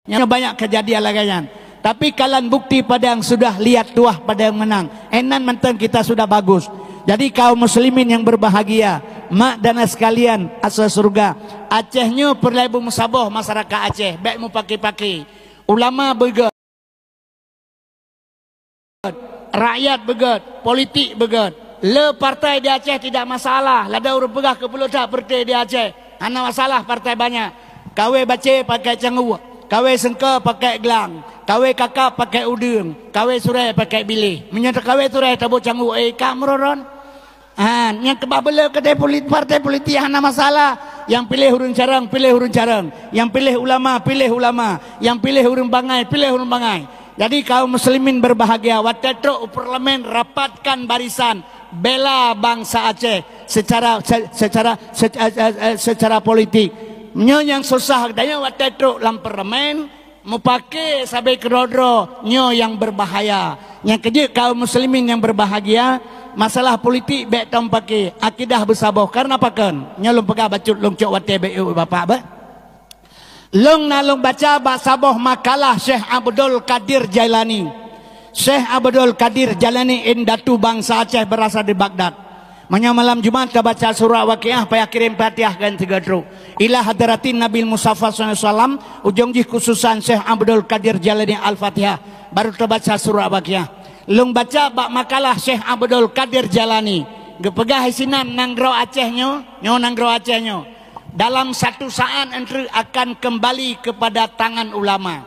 banyak kejadian lagi. Tapi kalian bukti pada yang sudah lihat tuah pada yang menang. Enan mentang kita sudah bagus. Jadi kaum muslimin yang berbahagia, mak dan sekalian asal surga. Acehnya perlebu musabah masyarakat Aceh. Baik mu pakai-pakai. Ulama begat, rakyat begat, politik begat. Le partai di Aceh tidak masalah. Lada urut pegah ke pulau tak partai di Aceh. Hanya masalah partai banyak. Kawe baca pakai canggu. Kawe sengka pakai gelang. Kawe kakak pakai udung. Kawe surai pakai bilih. Menyata kawe surai tabuk canggu. Kamroron. Yang kebabela kedai partai politik hanya masalah. Yang pilih urun carang, pilih urun carang. Yang pilih ulama, pilih ulama. Yang pilih urun bangai, pilih urun bangai. Jadi kaum muslimin berbahagia. Watetruk parlemen rapatkan barisan bela bangsa Aceh secara politik. Nyo yang susah daya watetruk dalam parlemen mau pakai sampai kerodro nyo yang berbahaya. Yang kerja kaum muslimin yang berbahagia masalah politik baik tam pakai akidah bersabar karena apa kan nyo lum pegah bacut lum cok wate bapak ba lung nalung baca bersabar makalah Syekh Abdul Qadir Jailani. Syekh Abdul Qadir Jailani indatu bangsa Aceh berasal di Baghdad. Manya malam Jumat kita baca surah Waqiah payah kirim Fatihah kan 3 truk. Ila hadratin Nabi Mustafa SAW ujung jih khususan Syekh Abdul Qadir Jailani Al-Fatihah baru kita baca surah Waqiah. Lung baca bak makalah Syekh Abdul Qadir Jailani. Gepegah isinan nanggro Acehnya, nyo nanggro Acehnya. Dalam satu saat entry akan kembali kepada tangan ulama.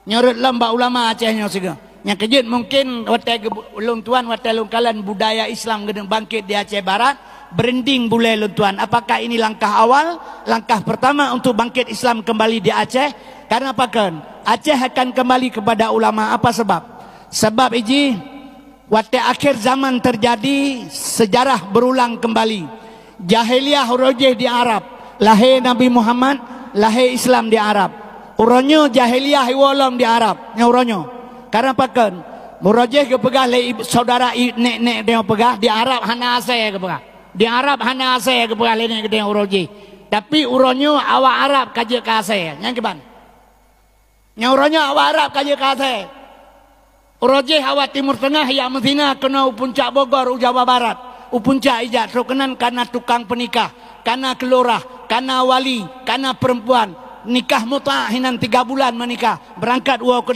Nyorot lembak ulama Acehnya juga. Yang kejut mungkin watai ulung tuan watai ulung kalian budaya Islam gedeng bangkit di Aceh Barat berending bulai ulung tuan. Apakah ini langkah awal, langkah pertama untuk bangkit Islam kembali di Aceh? Karena apa kan? Aceh akan kembali kepada ulama. Apa sebab? Sebab iji watai akhir zaman terjadi sejarah berulang kembali. Jahiliyah rojeh di Arab, lahir Nabi Muhammad, lahir Islam di Arab. Uronyo jahiliyah iwolom di Arab, uronyo. Karena apa kan? Murajih ke pegah le saudara nek dia pegah di Arab hana asai ke pegah. Di Arab hana asai ke pegah le nek dia urajih. Tapi uronyo awak Arab kaje ka asai. Yang keban. Yang uronyo awak Arab kaje ka asai. Urajih awak Timur Tengah ya Medina kena puncak Bogor Jawa Barat. Puncak Ijat terkenan karena tukang penikah, karena kelurah, karena wali, karena perempuan. Nikah mut'ah hinan 3 bulan menikah berangkat ke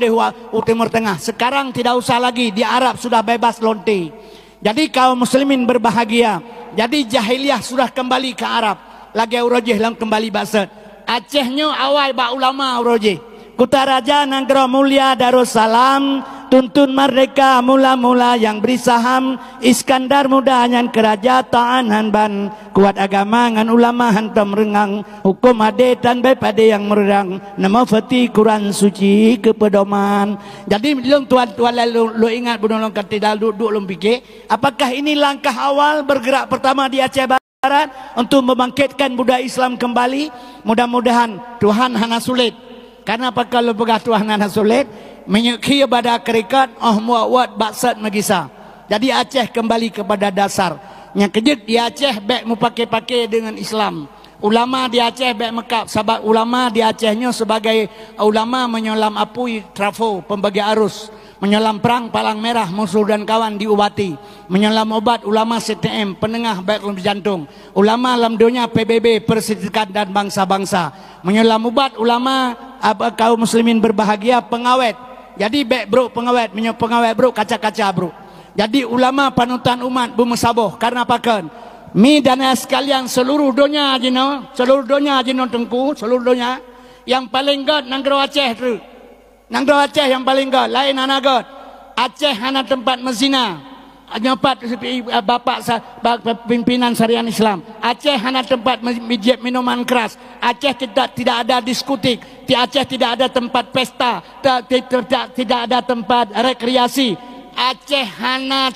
Timur Tengah. Sekarang tidak usah lagi di Arab sudah bebas lonte. Jadi kaum muslimin berbahagia. Jadi jahiliyah sudah kembali ke Arab. Lagi urajih lang kembali basat. Acehnya awal ba ulama urajih. Kutaraja Nanggro Mulia Darussalam tuntun merdeka mula-mula yang beri saham Iskandar muda yang kerajaan Hanban kuat agama ngan ulama hantam rengang hukum ade dan bepade yang merang nama fati Quran suci kepedoman. Jadi belum tuan-tuan lu ingat bunuh tidak duduk lu fikir apakah ini langkah awal bergerak pertama di Aceh Barat untuk membangkitkan budaya Islam kembali. Mudah-mudahan Tuhan hana sulit. Karena apa kalau pegah Tuhan hana sulit menyuki pada kerikat muawat baksat magisa. Jadi Aceh kembali kepada dasar. Yang kejut di Aceh baik mu pakai-pakai dengan Islam. Ulama di Aceh baik mekap sebab ulama di Acehnya sebagai ulama menyelam apui trafo pembagi arus, menyelam perang palang merah musuh dan kawan diubati, menyelam obat ulama CTM penengah baik jantung, ulama alam dunia PBB persediaan dan bangsa-bangsa, menyelam obat ulama kaum muslimin berbahagia pengawet. Jadi baik bro pengawet, pengawet bro kaca-kaca bro. Jadi ulama panutan umat bermusaboh karena apa kan? Mi dan sekalian seluruh dunia jino, seluruh dunia jino tengku, seluruh dunia yang paling god Nanggro Aceh tu. Nanggro Aceh yang paling god, lain anak god. Aceh hana tempat mezina. Nyopat bapak pimpinan syariah Islam. Aceh hana tempat mijit minuman keras. Aceh tidak ada diskotik. Di Aceh tidak ada tempat pesta, tidak ada tempat rekreasi. Aceh hana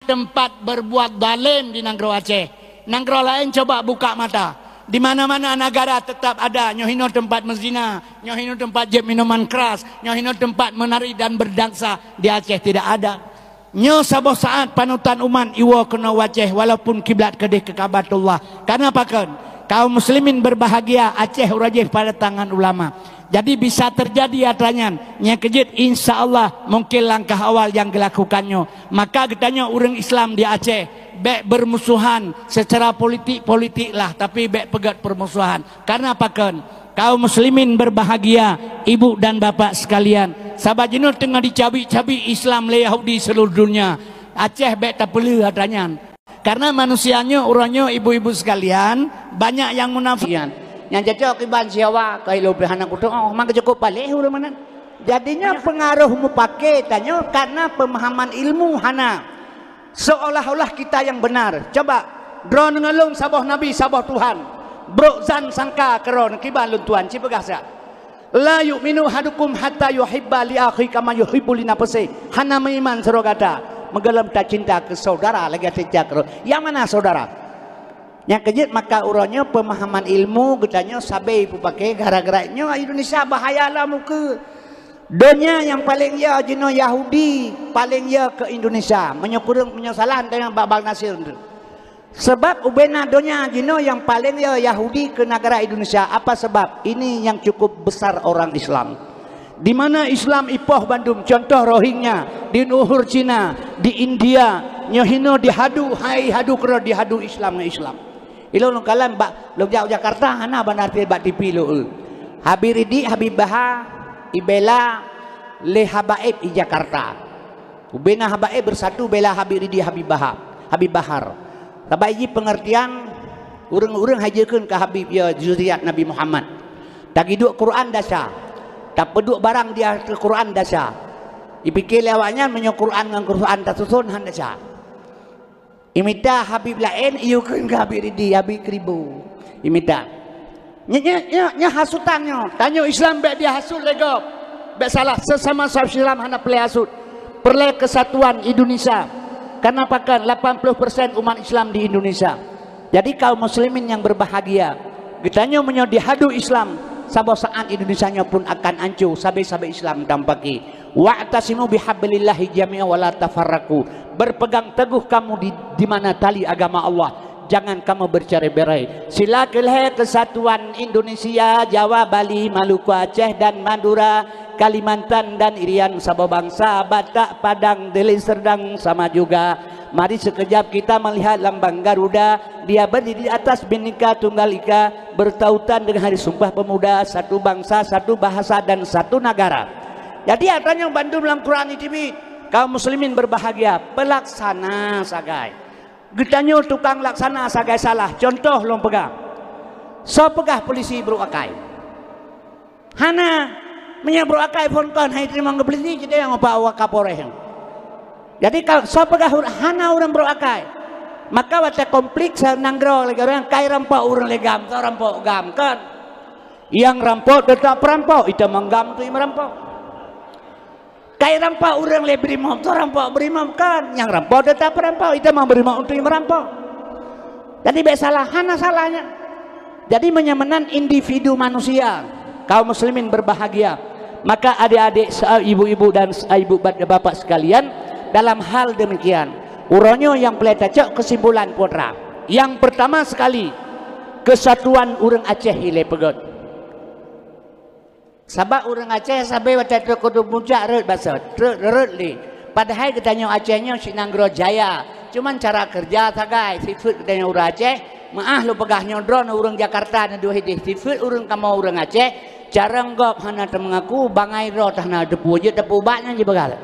tempat berbuat zalim di Nanggro Aceh. Nanggro lain coba buka mata. Di mana-mana negara tetap ada nyohino tempat mezina, nyohino tempat jeb minuman keras, nyohino tempat menari dan berdansa. Di Aceh tidak ada. Nyo saboh saat panutan umat iwo kena Aceh walaupun kiblat kedih ke Kabatullah. Karena apa kan? Kaum muslimin berbahagia Aceh urajih pada tangan ulama. Jadi bisa terjadi adanya yang kejut, insya Allah mungkin langkah awal yang dilakukannya. Maka katanya orang Islam di Aceh baik bermusuhan secara politik lah, tapi baik pegat permusuhan. Karena apa kan? Kaum muslimin berbahagia, ibu dan bapak sekalian. Sahabat jenuh tengah dicabi-cabi Islam le Yahudi seluruh dunia. Aceh baik tak perlu adanya. Karena manusianya, orangnya, ibu-ibu sekalian, banyak yang munafikan. Yang cocok iban siawa kai lebih anak kudu oh mang cukup balik urang mana. Jadinya pengaruh mu pakai tanya karena pemahaman ilmu hana. Seolah-olah kita yang benar. Coba drone ngelung sabah nabi sabah Tuhan. Bro zan sangka keron kiban lun Tuhan ci begasa. La yu'minu hadukum hatta yuhibba li akhi kama yuhibbu li nafsi. Hana meiman serogata. Menggelam tak cinta ke saudara lagi cinta keron. Yang mana saudara? Yang kejut maka urangnya pemahaman ilmu katanya sabai pakai gara-garanya Indonesia bahayalah muka. Dunia yang paling ya jino Yahudi paling ya ke Indonesia menyukurung penyesalan dengan Babal Nasir. Sebab ubena dunia jino yang paling ya Yahudi ke negara Indonesia. Apa sebab? Ini yang cukup besar orang Islam. Di mana Islam ipoh Bandung, contoh Rohingya di Nuhur Cina, di India, nyohino dihadu, hai hadu kero dihadu Islam nge Islam. Ilo long kalam bak long jauh Jakarta hana bandar bak dipilu. Habiridi Habibaha ibela le habaib i Jakarta. Ubena habaib bersatu bela Habiridi Habibahar. Tabai pengertian urang-urang hajekeun ka Habib ya zuriat Nabi Muhammad. Tak hidup Quran dasa. Tak peduk barang dia ke Quran dasa. Dipikir lewatnya menyok Quran dengan Quran tak susun han dasa. Imita Habib lain iukeun ka Habiridi Habib kribu. Imita. Nya hasutannya. Tanya Islam baik dia hasut legop. Baik salah sesama sahabat Islam hana pelai hasut. Perlai kesatuan Indonesia. Karena pakan 80% umat Islam di Indonesia. Jadi kaum muslimin yang berbahagia. Getanya menyodi hadu Islam. Sabah saat Indonesianya pun akan hancur. Sabai-sabai Islam tampaki. Wa'tasimu bihablillahi jami'a wa la tafarraqu. Berpegang teguh kamu di mana tali agama Allah. Jangan kamu bercerai-berai. Silakan kesatuan Indonesia, Jawa, Bali, Maluku, Aceh dan Madura, Kalimantan dan Irian, Sabah bangsa, Batak, Padang, Deli Serdang sama juga. Mari sekejap kita melihat lambang Garuda. Dia berdiri di atas Bhinneka Tunggal Ika, bertautan dengan Hari Sumpah Pemuda, satu bangsa, satu bahasa dan satu negara. Jadi adanya Bandung dalam Quran ini kaum muslimin berbahagia. Pelaksana sagai. Getanyo tukang laksana sagai salah. Contoh long pegang. So pegah polisi bro akai. Hana menyabro akai pun kan hai terima ngebeli jadi yang apa awak kapolres. Jadi kalau so pegah hana orang bro akai. Maka wata konflik nanggro lagi orang kai rampok orang legam, so rampok gam kan. Yang rampok tetap perampok, itu menggam tu yang merampok. Kai rampok orang le berimam, so rampok berimam kan. Yang rampok tetap perampok, itu mau berimam untuk yang merampok. Jadi salah, hana salahnya. Jadi menyamakan individu manusia. Kaum muslimin berbahagia. Maka adik-adik, ibu-ibu dan ibu bapak sekalian, dalam hal demikian, uronyo yang peletacok kesimpulan putra. Yang pertama sekali, kesatuan urang Aceh ile pegot. Sabab urang Aceh sampai waktu itu kudu puncak red basah, red li. Padahal katanya Acehnya si Nanggro Jaya. Cuman cara kerja sagai, sifat katanya urang Aceh. Maah lu pegahnya drone urang Jakarta na dua hidih. Sifat urang kamu urang Aceh. Cara ngop hana mengaku bangai ro tahna depu je depu baknya je begal.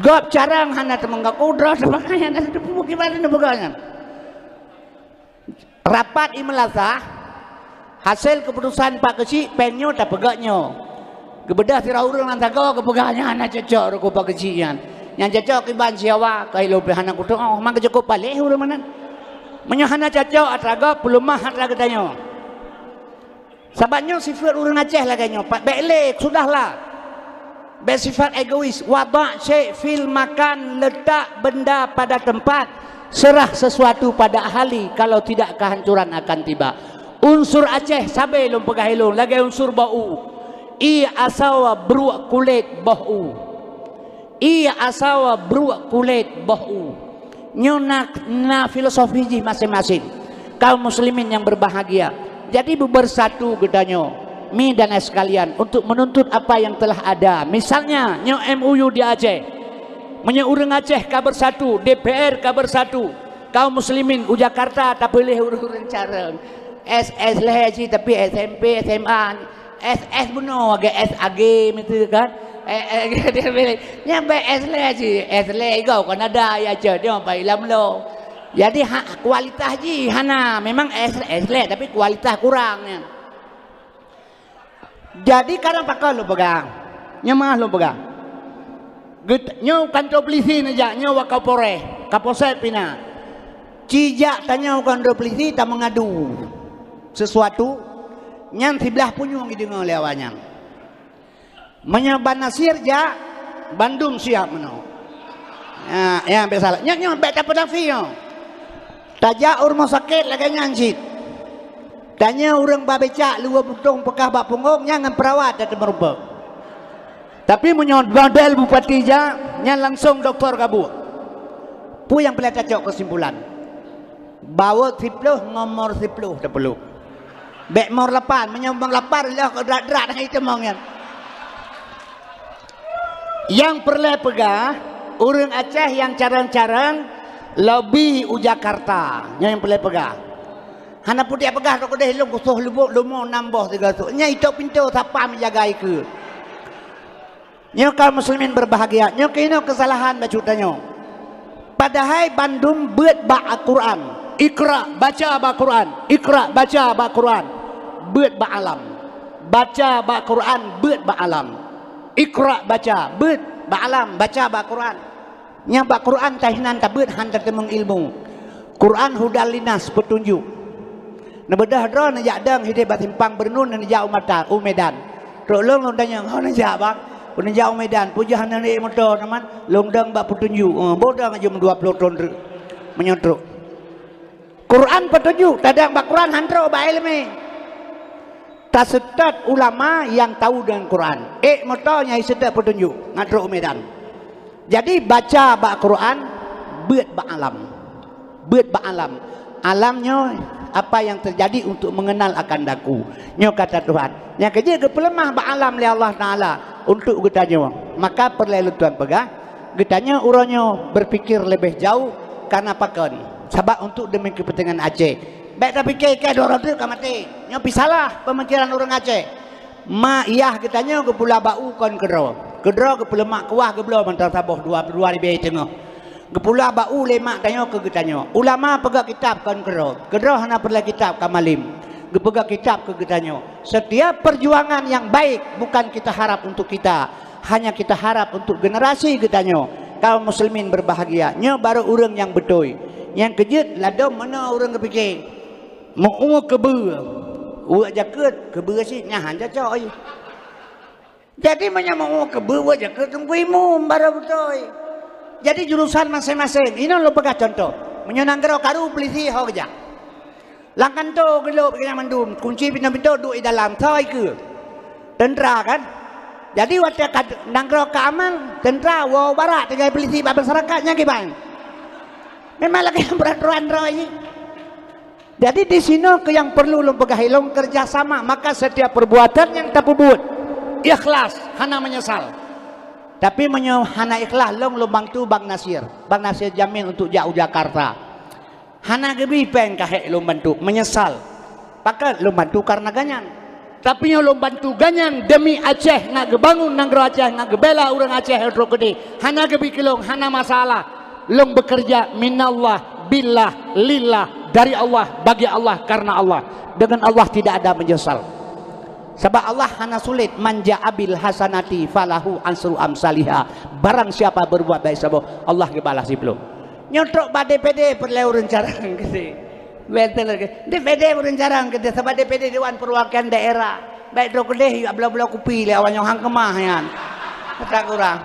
Gop carang hana mengaku dro sebagainya ada depu gimana na begalnya. Rapat imelasa hasil keputusan Pak Kecik penyo tak pegaknya. Kebedah tira urang lantago kepegahnya anak cocok ro Pak Kecikian. Yang cocok iban siawa kai lebih anak kudu oh mang cukup balik urang mana. Menyahana cocok atrago pelumah atrago tanyo. Sababnya sifat urang Aceh laganya Pak Belek sudahlah. Bersifat egois, wada' syai' fil makan, letak benda pada tempat, serah sesuatu pada ahli, kalau tidak kehancuran akan tiba. Unsur Aceh sabai lom pegahilung lagi unsur bau. I asawa beruak kulit bau. I asawa beruak kulit bau. Nyonak na filosofi masing-masing. Kaum muslimin yang berbahagia. Jadi bersatu gedanya mi dan es sekalian untuk menuntut apa yang telah ada. Misalnya nyo MUU di Aceh, menyo urang Aceh ka bersatu, DPR ka bersatu, kaum muslimin u Jakarta tak boleh urang careng. SS lah sih tapi SMP, SMA, SS benar agak SAG gitu kan. Dia bilang nyampe S lah sih, S lah kau kan ada ya je dia apa ilam lo. Jadi kualitas ji hana memang S lah tapi kualitas kurangnya. Jadi kadang pakai lo pegang, nyamah lo pegang. Nyo kantor polisi aja, nyo wakapore, kapolsek pina. Cijak tanya kantor polisi tak mengadu sesuatu, nyang sebelah punyung gitu ngolewanya. Menyaban Nasir ja, Bandung siap meno. Ya biasa. Nyo beta pedafi yo. Taja rumah sakit lagi nyansit. Tanya orang babeca luar butung pekah bak punggung nyangan perawat ada merubah. Tapi menyod model bupati ja, nya langsung doktor kabu. Pu yang pelita cok kesimpulan. Bawa 10 ngomor 10 tak perlu. Bek mor 8 menyambang 8 lah kedat-dat itu mongnya. Yang perlu pegah orang Aceh yang carang-carang lebih u Jakarta yang perlu pegah. Hana putih pegah tok deh long kusuh lubuk lumo nambah 300. Nya itu pintu siapa menjaga ke. Nyo kaum muslimin berbahagia. Nyo kino kesalahan bacutanyo. Padahal Bandung buat ba Al-Quran. Iqra baca ba Quran, Iqra baca ba Quran, beut ba alam. Baca ba Quran, beut ba alam. Iqra baca, beut ba alam, baca ba Quran. Nya ba Quran tahinan ta beut han temung ilmu. Quran hudal linas petunjuk. Na bedah dro na ja dang hide ba timpang bernun na ja umata umedan. Ro long danya hau na ja bang. Pun ja umedan pujahan na ni motor naman long dang ba petunjuk. Bodang jam 20 ton menyodrok. Quran petunjuk, tadang bak Quran handro ba ilmi. Tasetat ulama yang tahu dengan Quran. Motornya setat petunjuk, ngadro medan. Jadi baca bak Quran, beut ba alam. Beut ba alam. Alamnya apa yang terjadi untuk mengenal akan daku. Nyo kata Tuhan. Yang kerja ke pelemah ba alam li Allah Taala untuk getanya. Maka perlu Tuhan pegah. Getanya uronyo berpikir lebih jauh karena pakon. Sebab untuk demi kepentingan Aceh. Baik tapi ke dorong tu ka mati. Nyo pisalah pemikiran orang Aceh. Ma iyah kitanya ke pula bau kon kedro. Kedro ke pelemak kuah ke belah mantar saboh dua lebih tengah. Ke pula bau lemak tanya ke kitanya. Ulama pegang kitab kon kedro. Kedro hana perlu kitab kamalim. Ke pegang kitab ke kitanya. Setiap perjuangan yang baik bukan kita harap untuk kita, hanya kita harap untuk generasi kitanya. Kaum muslimin berbahagia. Nyo baru orang yang betul. Yang kejut ladom mana orang kepikir mau kebe uak jaket kebe sih nyahan caca ayo. Jadi mana mau kebe uak jaket tungguimu baru betul. Jadi jurusan masing-masing ini lo pegang contoh menyenanggero karu polisi hau kerja langkan tu gelap kena mandum kunci pintu-pintu duduk di dalam thoi ke tentera kan. Jadi waktu nanggero keaman tentera wow barat dengan polisi masyarakatnya gimana. Memang lagi yang berat-berat ini. Jadi di sini yang perlu lo pegahilong kerjasama. Maka setiap perbuatan yang tak buat ikhlas, hana menyesal. Tapi hana ikhlas lo bantu Bang Nasir. Bang Nasir jamin untuk jauh Jakarta. Hana gebi peng kahek lo bantu menyesal. Maka lo bantu karena ganyan. Tapi lo bantu ganyan demi Aceh nak gebangun nanggro Aceh nak gebela orang Aceh hidro gede. Hana gebi kilong, hana masalah. Long bekerja minallah billah lillah dari Allah bagi Allah karena Allah. Dengan Allah tidak ada menyesal. Sebab Allah hana sulit manja abil hasanati falahu ansru amsaliha. Barang siapa berbuat baik sebab Allah kebalas sebelum. Nyotrok ba DPD perlu rencarang gede. Betul lagi. DPD rencarang gede sebab DPD Dewan Perwakilan Daerah. Baik dro gede belah-belah kupi le awalnya hang kemah yan. Kata kurang.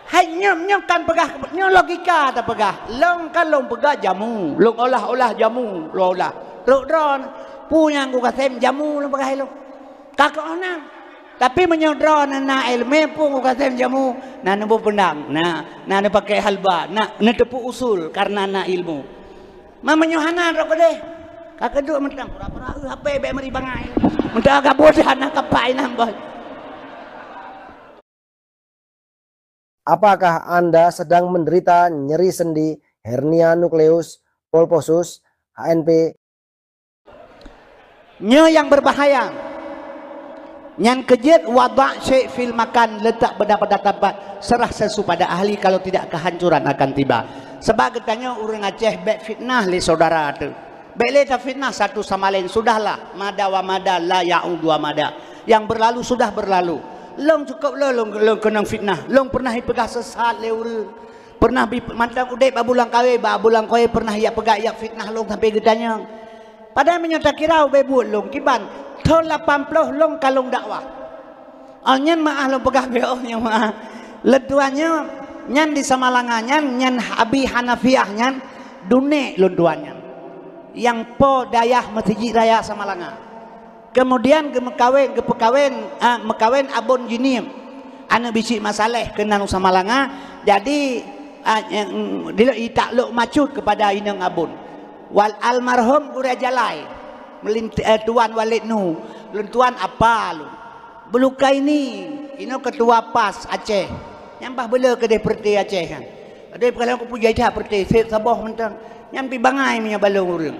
Hanya kan pegah nyo logika tak pegah long kan long pegah jamu long olah jamu lo olah lo dron punya aku kasem jamu long pegah lo kakak ona tapi menyodron na ilmu pun aku kasem jamu na nembu pendang na pakai halba na tepu usul karena na ilmu mamanya hana ro deh Kakak duk mentang pura-pura apa be meri bangai. Mentang agak bodoh nak kapai nambah. Apakah Anda sedang menderita nyeri sendi, hernia nukleus, polposus, HNP? Nya yang berbahaya. Yang kejut wada' syai' fil makan, letak benda pada tempat, serah sesu pada ahli, kalau tidak kehancuran akan tiba. Sebab katanya orang Aceh baik fitnah li saudara tu. Baik le ta fitnah satu sama lain, sudahlah, mada wa mada la ya'ud wa mada. Yang berlalu sudah berlalu. Long cukup long kena fitnah. Long pernah pegah sesat le urang. Pernah mantang udai babulang kawe pernah ia pegah ia fitnah long sampai gedanya. Padahal menyata kirau bebut long kiban tahun 80 long kalung dakwah. Alnyan maah long pegah beo nya maah. Leduannya nyan di Samalangannya nyan Abi Hanafiah nyan dune leduannya. Yang po dayah Masjid Raya Samalanga. Kemudian mekawin abon jinim anu bisi masalah kena nu Samalanga, jadi ditakluk macut kepada inang abon wal almarhum ura jalai tuan Walid nu tuan apa lu beluka ini ketua PAS Aceh nyambah bela kedai perti Aceh kan ada kalau aku puja dah perti sabah mentang nyampi bangai punya balong urang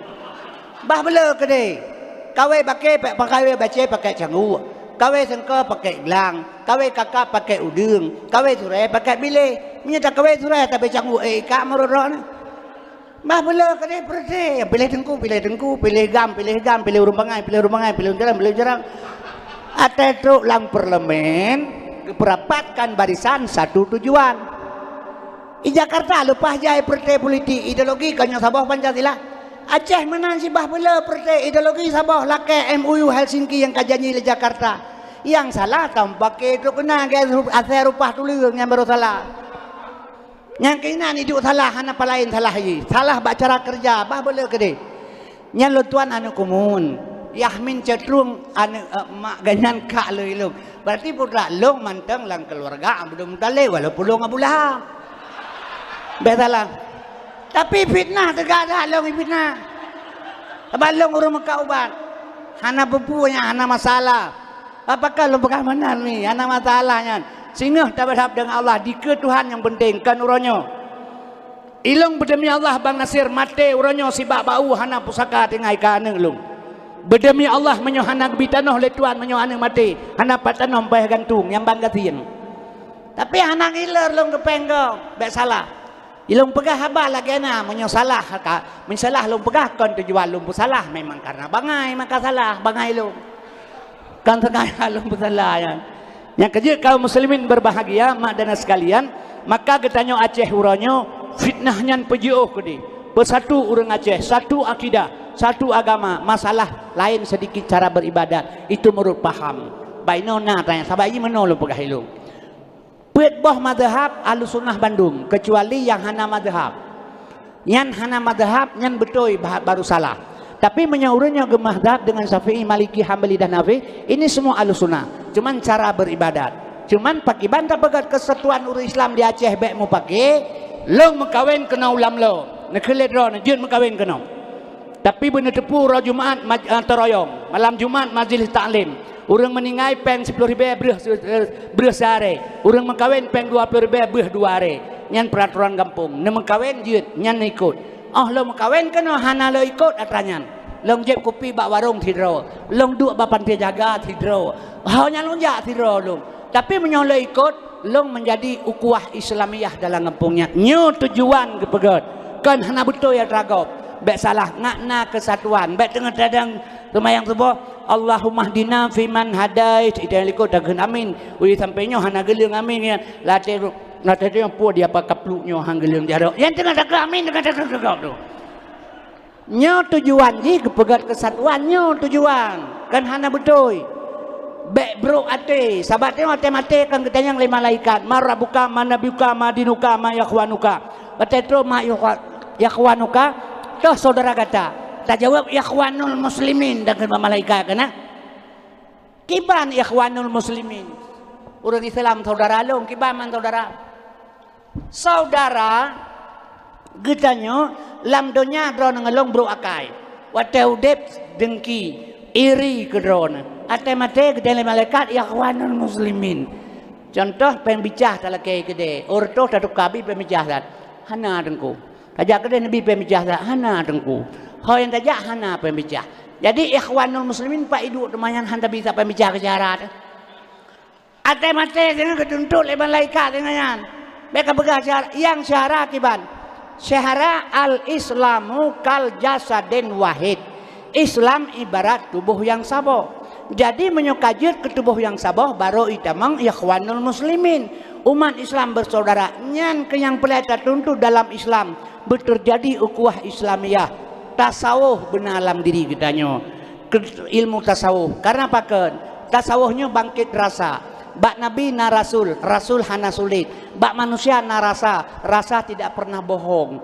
bah bela kedai kawai pakai baca canggu, kawai sengka pakai gelang, kawai kakak pakai udung, kawai surai pakai bile. Menyata kawai surai tapi canggu kak meroron. Bah bela kadai perde, pilih tengku, pilih gam, pilih urung bangai, pilih jarang. Atetruk lang parlemen berapatkan barisan satu tujuan. Di Jakarta lupa jai perde politik ideologi kanya Sabah Pancasila. Aceh menang si bah bela pertai ideologi Sabah lakai MUU Helsinki yang kajanji di Jakarta. Yang salah tampak itu kena asal rupah tulis yang baru salah. Yang kena ni duk salah hana palain salah ye. Salah bak cara kerja bah bela kede. Yang lutuan anu kumun. Yahmin cetrung anu mak ganyan kak le long. Berarti putra long manteng lang keluarga belum tale walaupun long abulah. Betalah. Tapi fitnah tegak dah long fitnah. Balong urang maka ubat. Hana pupunya hana masalah. Apakah lo pegang mana ni? Hana masalahnya. Singgah tak berhab dengan Allah di ke Tuhan yang penting kan uranyo. Ilong berdemi Allah Bang Nasir mate uranyo sibak bau hana pusaka tengai kana long. Berdemi Allah menyo hana bitanoh le Tuhan menyo hana mate. Hana patanoh bayar gantung yang Bang Gatin. Tapi hana ngiler long kepenggo, bek salah. Ilong pegah habah lagi na menyosalah mensalah long pegah kon tujuan long salah memang karena bangai maka salah bangai long kan tengah long salah yan. Yang kerja kaum muslimin berbahagia mak dan sekalian maka getanyo Aceh uranyo fitnahnya pejuh kedi bersatu urang Aceh satu akidah satu agama masalah lain sedikit cara beribadat itu menurut paham bainona tanya sabai meno long pegah ilong Boh madhab Ahlussunnah Bandung kecuali yang hana madhab. Yang hana madhab yang betul baru salah. Tapi menyaurnya ke madhab dengan Syafi'i, Maliki, Hambali dan Hanafi ini semua Ahlussunnah. Cuman cara beribadat. Cuman pakai bantah pegat kesatuan urat Islam di Aceh baik mau pakai long mengkawin kena ulam lo. Nak keledro nak jun mengkawin kena. Tapi benar tepu roh Jumaat teroyong. Malam Jumaat majlis taklim. Orang meninggal pen 10.000 beruh sehari. Orang mengkawin pen 20.000 beruh 2 hari. Nyan peraturan kampung. Nak mengkawin jut, nyan ikut. Oh lo mengkawin kena hana lo ikut atanyan. Long jeb kopi bak warung tidro. Long duk bapan dia jaga tidro. Hanya lonjak tidro long. Tapi menyolo ikut long menjadi ukuah Islamiyah dalam kampungnya. Nyu tujuan kepegat. Kan hana betul ya dragop. Baik salah ngakna kesatuan. Baik tengah-tengah semayang subuh Allahumma hdina fiman hadait ida likut dagen amin uli sampainya hana geuleung amin ya latih yang pu dia apa kapluknya hang geuleung diaro yang tengah dagen amin tengah tu nyo tujuan ji kepegat kesatuannya tujuan kan hana betul baik bro ate sabatnya mate kan ketanya lima malaikat marabuka manabiuka madinuka ma yakhwanuka batetro ma yakhwanuka toh saudara kata tak jawab ikhwanul muslimin dengan malaikat kena kiban ikhwanul muslimin orang Islam saudara long kiban man saudara getanyo lam donya dro ngelong bro akai wate udep dengki iri kedrona ate mate gede malaikat ikhwanul muslimin. Contoh pembicah talake gede orto tatu kabi pembicah dat hana dengku tajak gede nabi pembicah dat hana dengku hoyan tajak hana pembicah. Jadi ikhwanul muslimin pak idu temayan handa bisa pembicah ke syarat ate mate dengan ketuntut le malaikat dengan mereka begas yang syara kiban syahara al-islamu kal jasadin wahid. Islam ibarat tubuh yang saboh. Jadi menyukajir ke tubuh yang saboh baru itamang ikhwanul muslimin. Umat Islam bersaudara. Nyan ke yang pelita tuntut dalam Islam berterjadi ukhuwah Islamiyah. Tasawuf benar alam diri kitanya. Ilmu tasawuf. Karena apa kan? Tasawufnya bangkit rasa. Bak Nabi na Rasul, Rasul hana sulit. Bak manusia na rasa, rasa tidak pernah bohong.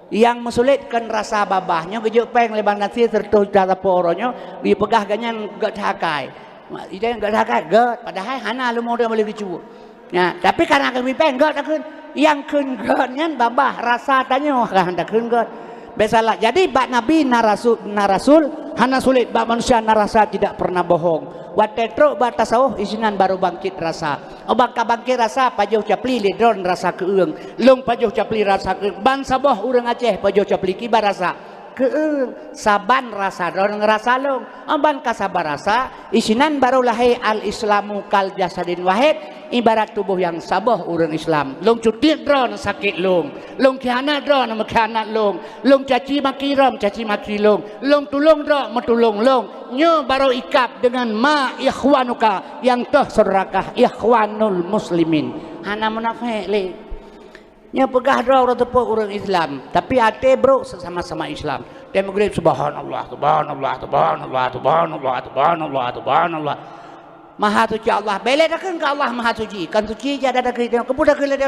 Yang mesulitkan rasa babahnya gejuk peng lebang nasi serta cara poronya dipegah ganyan gak hakai. Ida gak hakai gak padahal hana lu mau dia boleh kecu. Ya, tapi karena kami peng gak takun yang kun ganyan babah rasa tanya kan takun gak. Besalah. Jadi bak Nabi na Rasul hana sulit, bak manusia na rasa tidak pernah bohong. Watetro bak tasawuf isinan baru bangkit rasa. Obak bangkit rasa pajuh capli lidron rasa keung. Lung pajuh capli rasa keung. Ban saboh urang Aceh pajuh capli kibar rasa keung. Saban rasa don ngerasa lung. Oban kasabar rasa isinan baru lahir al-islamu kal jasadin wahid. Ibarat tubuh yang saboh urang Islam. Lung cutit dron sakit lung. Lung khianat dron khianat lung. Lung caci maki rom caci maki lung. Lung tulung dron metulung lung. Nyo baru ikap dengan ma ikhwanuka yang toh saudarakah ikhwanul muslimin. Hana munafik le. Nyo pegah dro tepuk urang Islam, tapi ate bro sesama-sama Islam. Dia maghrib subhanallah subhanallah subhanallah subhanallah subhanallah subhanallah. Maha suci Allah. Bele takkan ke Allah maha suci. Kan suci je ada kita. Kemudian kita dia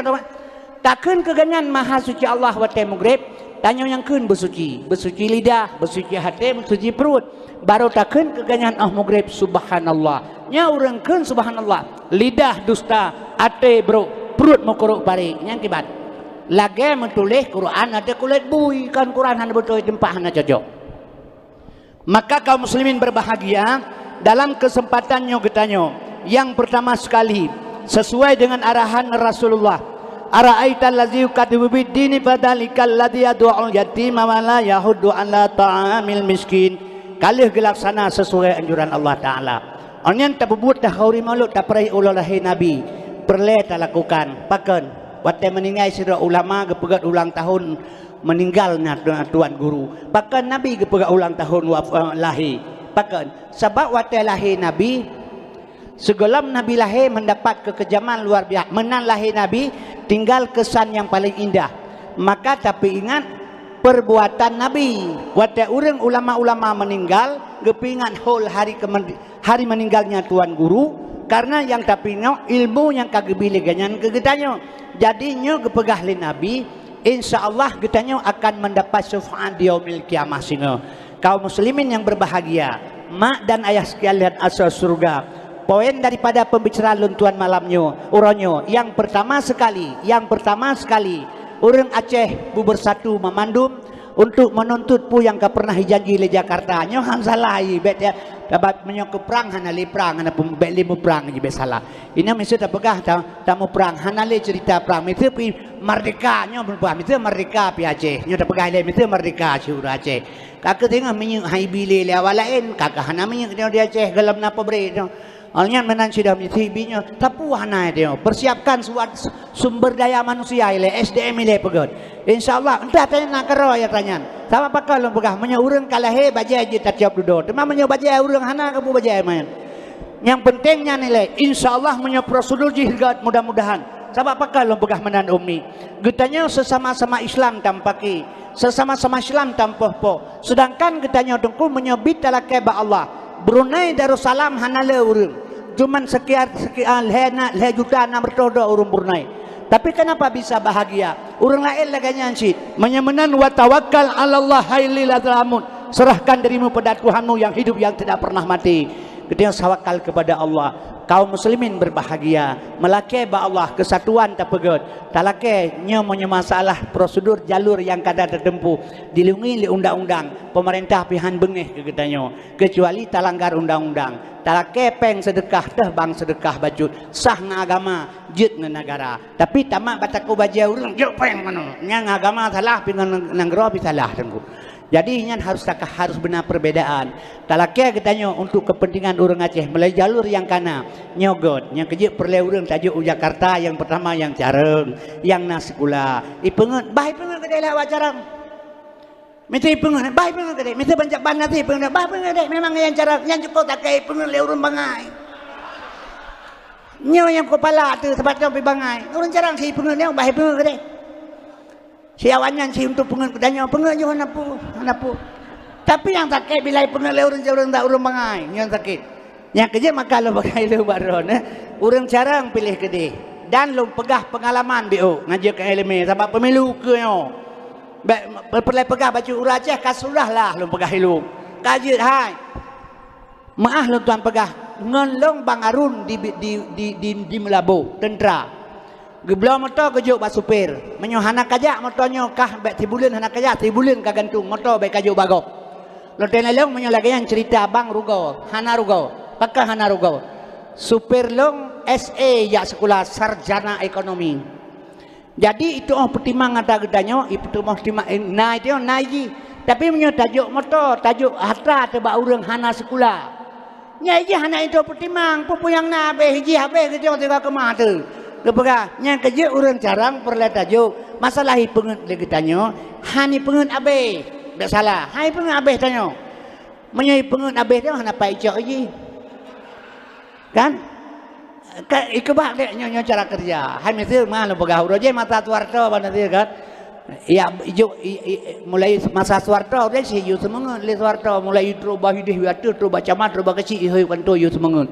takkan keganyan maha suci Allah wate maghrib. Tanya yang kun bersuci, bersuci lidah, bersuci hati, bersuci perut. Baru takkan keganyan maghrib subhanallah. Nya urang kun subhanallah. Lidah dusta, hati bro, perut makuruk pari. Yang kibat. Lagi menulis Quran ada kulit bui kan Quran hanya betul tempat hanya cocok. Maka kaum muslimin berbahagia. Dalam kesempatannya getanyo yang pertama sekali sesuai dengan arahan Rasulullah ara'aital ladzi yukadibu bid-dini fadzalikal ladzi yad'ul yatima wa la yahuddu 'ala ta'amil miskin kalih gelaksana sesuai anjuran Allah taala onyan tak berbuat dah kauri malu tak perai ulalahi nabi perle tak lakukan paken wate meninggal sira ulama gepegat ulang tahun meninggalnya tuan guru paken nabi gepegat ulang tahun lahir pakan sebab waktu lahir Nabi segelam Nabi lahir mendapat kekejaman luar biasa menan lahir Nabi tinggal kesan yang paling indah maka tapi ingat perbuatan Nabi waktu orang ulama-ulama meninggal gepingan whole hari meninggalnya tuan guru karena yang tapi ilmu yang kagebili ganyan kegetanyo jadinya gepegah li Nabi insyaallah getanyo akan mendapat syafaat di yaumil kiamah sino. Kaum muslimin yang berbahagia, mak dan ayah sekalian asal surga. Poin daripada pembicaraan luntuan malamnya, uronyo. Yang pertama sekali, orang Aceh bersatu memandum untuk menuntut pu yang ke pernah janji di Jakarta. Nyo han salah bet ya. Dapat menyok perang hanali perang hana pembek limu perang je salah. Ini mesti tak pegah tamu perang hanali cerita perang mesti pi merdeka nyo berubah mesti merdeka pi Aceh. Nyo tak pegah le mesti merdeka syur Aceh. Kakak tengah menyuk hai bile le awalain kakak hana menyuk dia Aceh gelam napa bre. Alnya menan sudah mitibinya tapu hana dia persiapkan sumber daya manusia ile SDM ile pegot insyaallah entah tanya nak kero ya tanya sama pakal lu pegah menya urang kalahe bajai je tatiap dudo tema menya bajai urang hana kamu bajai main yang pentingnya nilai insyaallah menya prosedur jihad mudah-mudahan sama pakal lu pegah menan umi getanya sesama-sama Islam tampaki sesama-sama Islam tampoh sedangkan getanya dengku menyebit talakai ba Allah Brunei Darussalam hanale urang cuman sekian le juta 600 urang Brunei tapi kenapa bisa bahagia urang lain laganya ansit menyemenan wa tawakkal 'ala Allah hailil alamun serahkan dirimu pada Tuhanmu yang hidup yang tidak pernah mati ketika tawakal kepada Allah kaum muslimin berbahagia, melake ba Allah kesatuan terpegut, talake nya punya masalah prosedur jalur yang kada tertempuh dilindungi oleh undang-undang pemerintah pihan bengeh kegetanyo kecuali talanggar undang-undang, talake peng sedekah teh bang sedekah bajut sah ngagama jut negara, tapi tamak bataku baja urang jok peng mano nya ngagama salah pingan nanggro pi salah tengku. Jadi ini harus benar perbedaan. Talakia katanya untuk kepentingan orang Aceh melalui jalur yang kana nyogot, yang kejut perle urang tajuk Jakarta yang pertama yang Careng, yang Nasikula. Ipengen, bah ipengen kedai lawat Careng. Minta ipengen, bah ipengen kedai, minta banyak ban nanti ipengen, bah ipengen kedai memang yang Careng, yang cukup tak kaya ipengen le urang bangai. Nyo yang kepala tu sebabnya pergi bangai. Urang Careng si ipengen nyo, bah ipengen kedai. Siawannya si untuk pengen kedanya pengen juga napu. Tapi yang sakit bila pengen le orang tak urang bangai yang sakit. Yang kerja maka lo pakai lo baron urang Careng pilih kedai dan lo pegah pengalaman bio ngaji ke LME sebab pemilu ke yo. Perle pegah baju urang Aceh kasulah lah lo pegah ilmu. Kaji hai. Maaf lo tuan pegah ngelong Bang Arun di Melabo tentera. Geblau motor kejuk bak supir. Menyo hanak kajak motornya kah bek tibulen hanak kajak tibulen ka gantung motor bek kajuk bagok. Loten long menyo lagi yang cerita Bang Rugo, Hana Rugo, pakah Hana Rugo. Supir long SE ya sekolah sarjana ekonomi. Jadi itu pertimang ada gedanyo, itu mah timang nah itu naiji. Tapi menyo tajuk motor, tajuk harta tebak urang Hana sekolah. Nya iji Hana itu pertimang, pupuyang na be hiji habe gitu tega kemah tu. Lepega nya kerja urang Careng perle tajuk masalah pengen lagi tanyo hani pengen abe tak salah hai pengen abe tanyo menyai pengen abe tu hana pai cok ji kan ikebak dek nyo cara kerja hai mesti mah lepega uroje mata tuarto bana dia kan ya ijo mulai masa suarto dia si yu semangat le suarto mulai tro bahidih watu tro baca mat tro bakeci ihoi kanto yu semangat.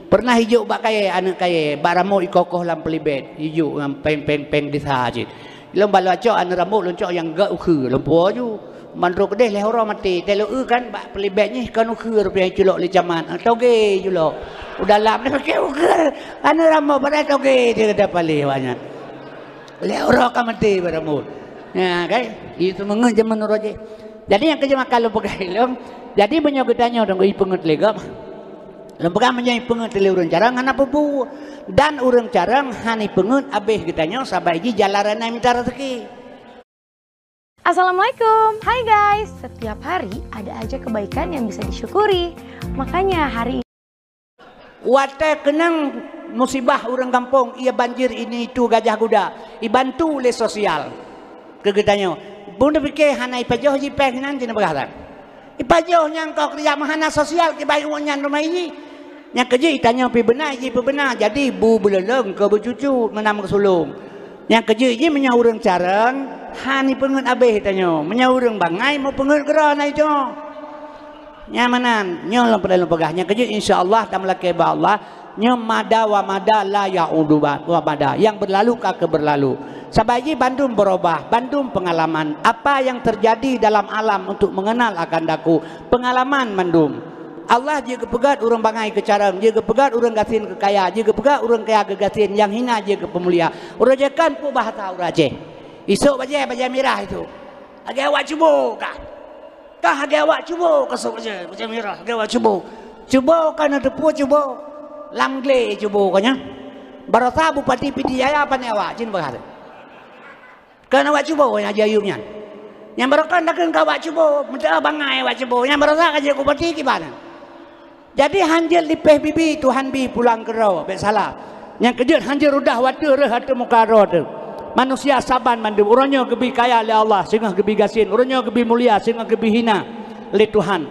Pernah hijau bak kaya anak kaya baramo ikokoh lam pelibet hijau ngam peng di sajid. Lom balo acok anak rambut loncok yang gak ukhu lompo ju mandro kedeh leh orang mati telo kan bak pelibetnya kan ukhu rupiah culok le caman toge culok udah lam dah pakai ukhu anak rambut pada toge dia kata palih banyak leh orang kan mati baramo ya kan itu mengen zaman roje. Jadi yang kerja makan lo pakai lom jadi banyak gedanya orang ipenget legam. Lembaga menjadi pengen tele urang Careng hana pupu dan urang Careng hani pengen abeh kitanya sabaiji jalaran minta rezeki. Assalamualaikum, hai guys. Setiap hari ada aja kebaikan yang bisa disyukuri. Makanya hari ini Wate kenang musibah urang kampung ia banjir ini itu gajah kuda ibantu oleh sosial kegetanya. Bunda fikir hana ipajoh jipeh nan tina bagatan. Ipajoh nyang kau kerja mahana sosial ke bayi nyan rumah ini. Yang kerja itanya pi benar ji pi benar jadi bu beleleng ke bercucu menam ke sulung. Yang kerja ji menya urang Careng hani pengen abeh tanya menya urang bangai mau pengen kerana itu. Nyamanan nyo lam pada pegahnya kerja insyaallah tam lake ba Allah nyo mada wa mada la yaudu wa mada yang berlalu ka berlalu. Sabaji Bandung berubah, Bandung pengalaman apa yang terjadi dalam alam untuk mengenal akan daku pengalaman Bandung. Allah jika pegat urang bangai ke Careng, jika pegat urang gasin ke kaya, jika pegat urang kaya ke gasin yang hina jika pemulia. Urang jekan pu bahasa urang Aceh. Isuk baja merah itu. Age awak cubo kah? Kah age awak cubo kasuk baja merah, age awak cubo. Cubo kana tepu cubo. Lamgle cubo kanya. Barasa Bupati Pidijaya apa ni awak cin bahasa. Kana awak cubo nya jayungnya. Yang barokan dakeun ka awak cubo, mentah bangai awak cubo. Yang barasa ka jadi bupati gimana? Jadi hanjil lipeh bibi Tuhan bi pulang ke raw bet salah. Yang kejut hanjil udah water hatu muka raw tu. Manusia saban mandum urangnya gebi kaya oleh Allah sehingga gebi gasin, urangnya gebi mulia sehingga gebi hina oleh Tuhan.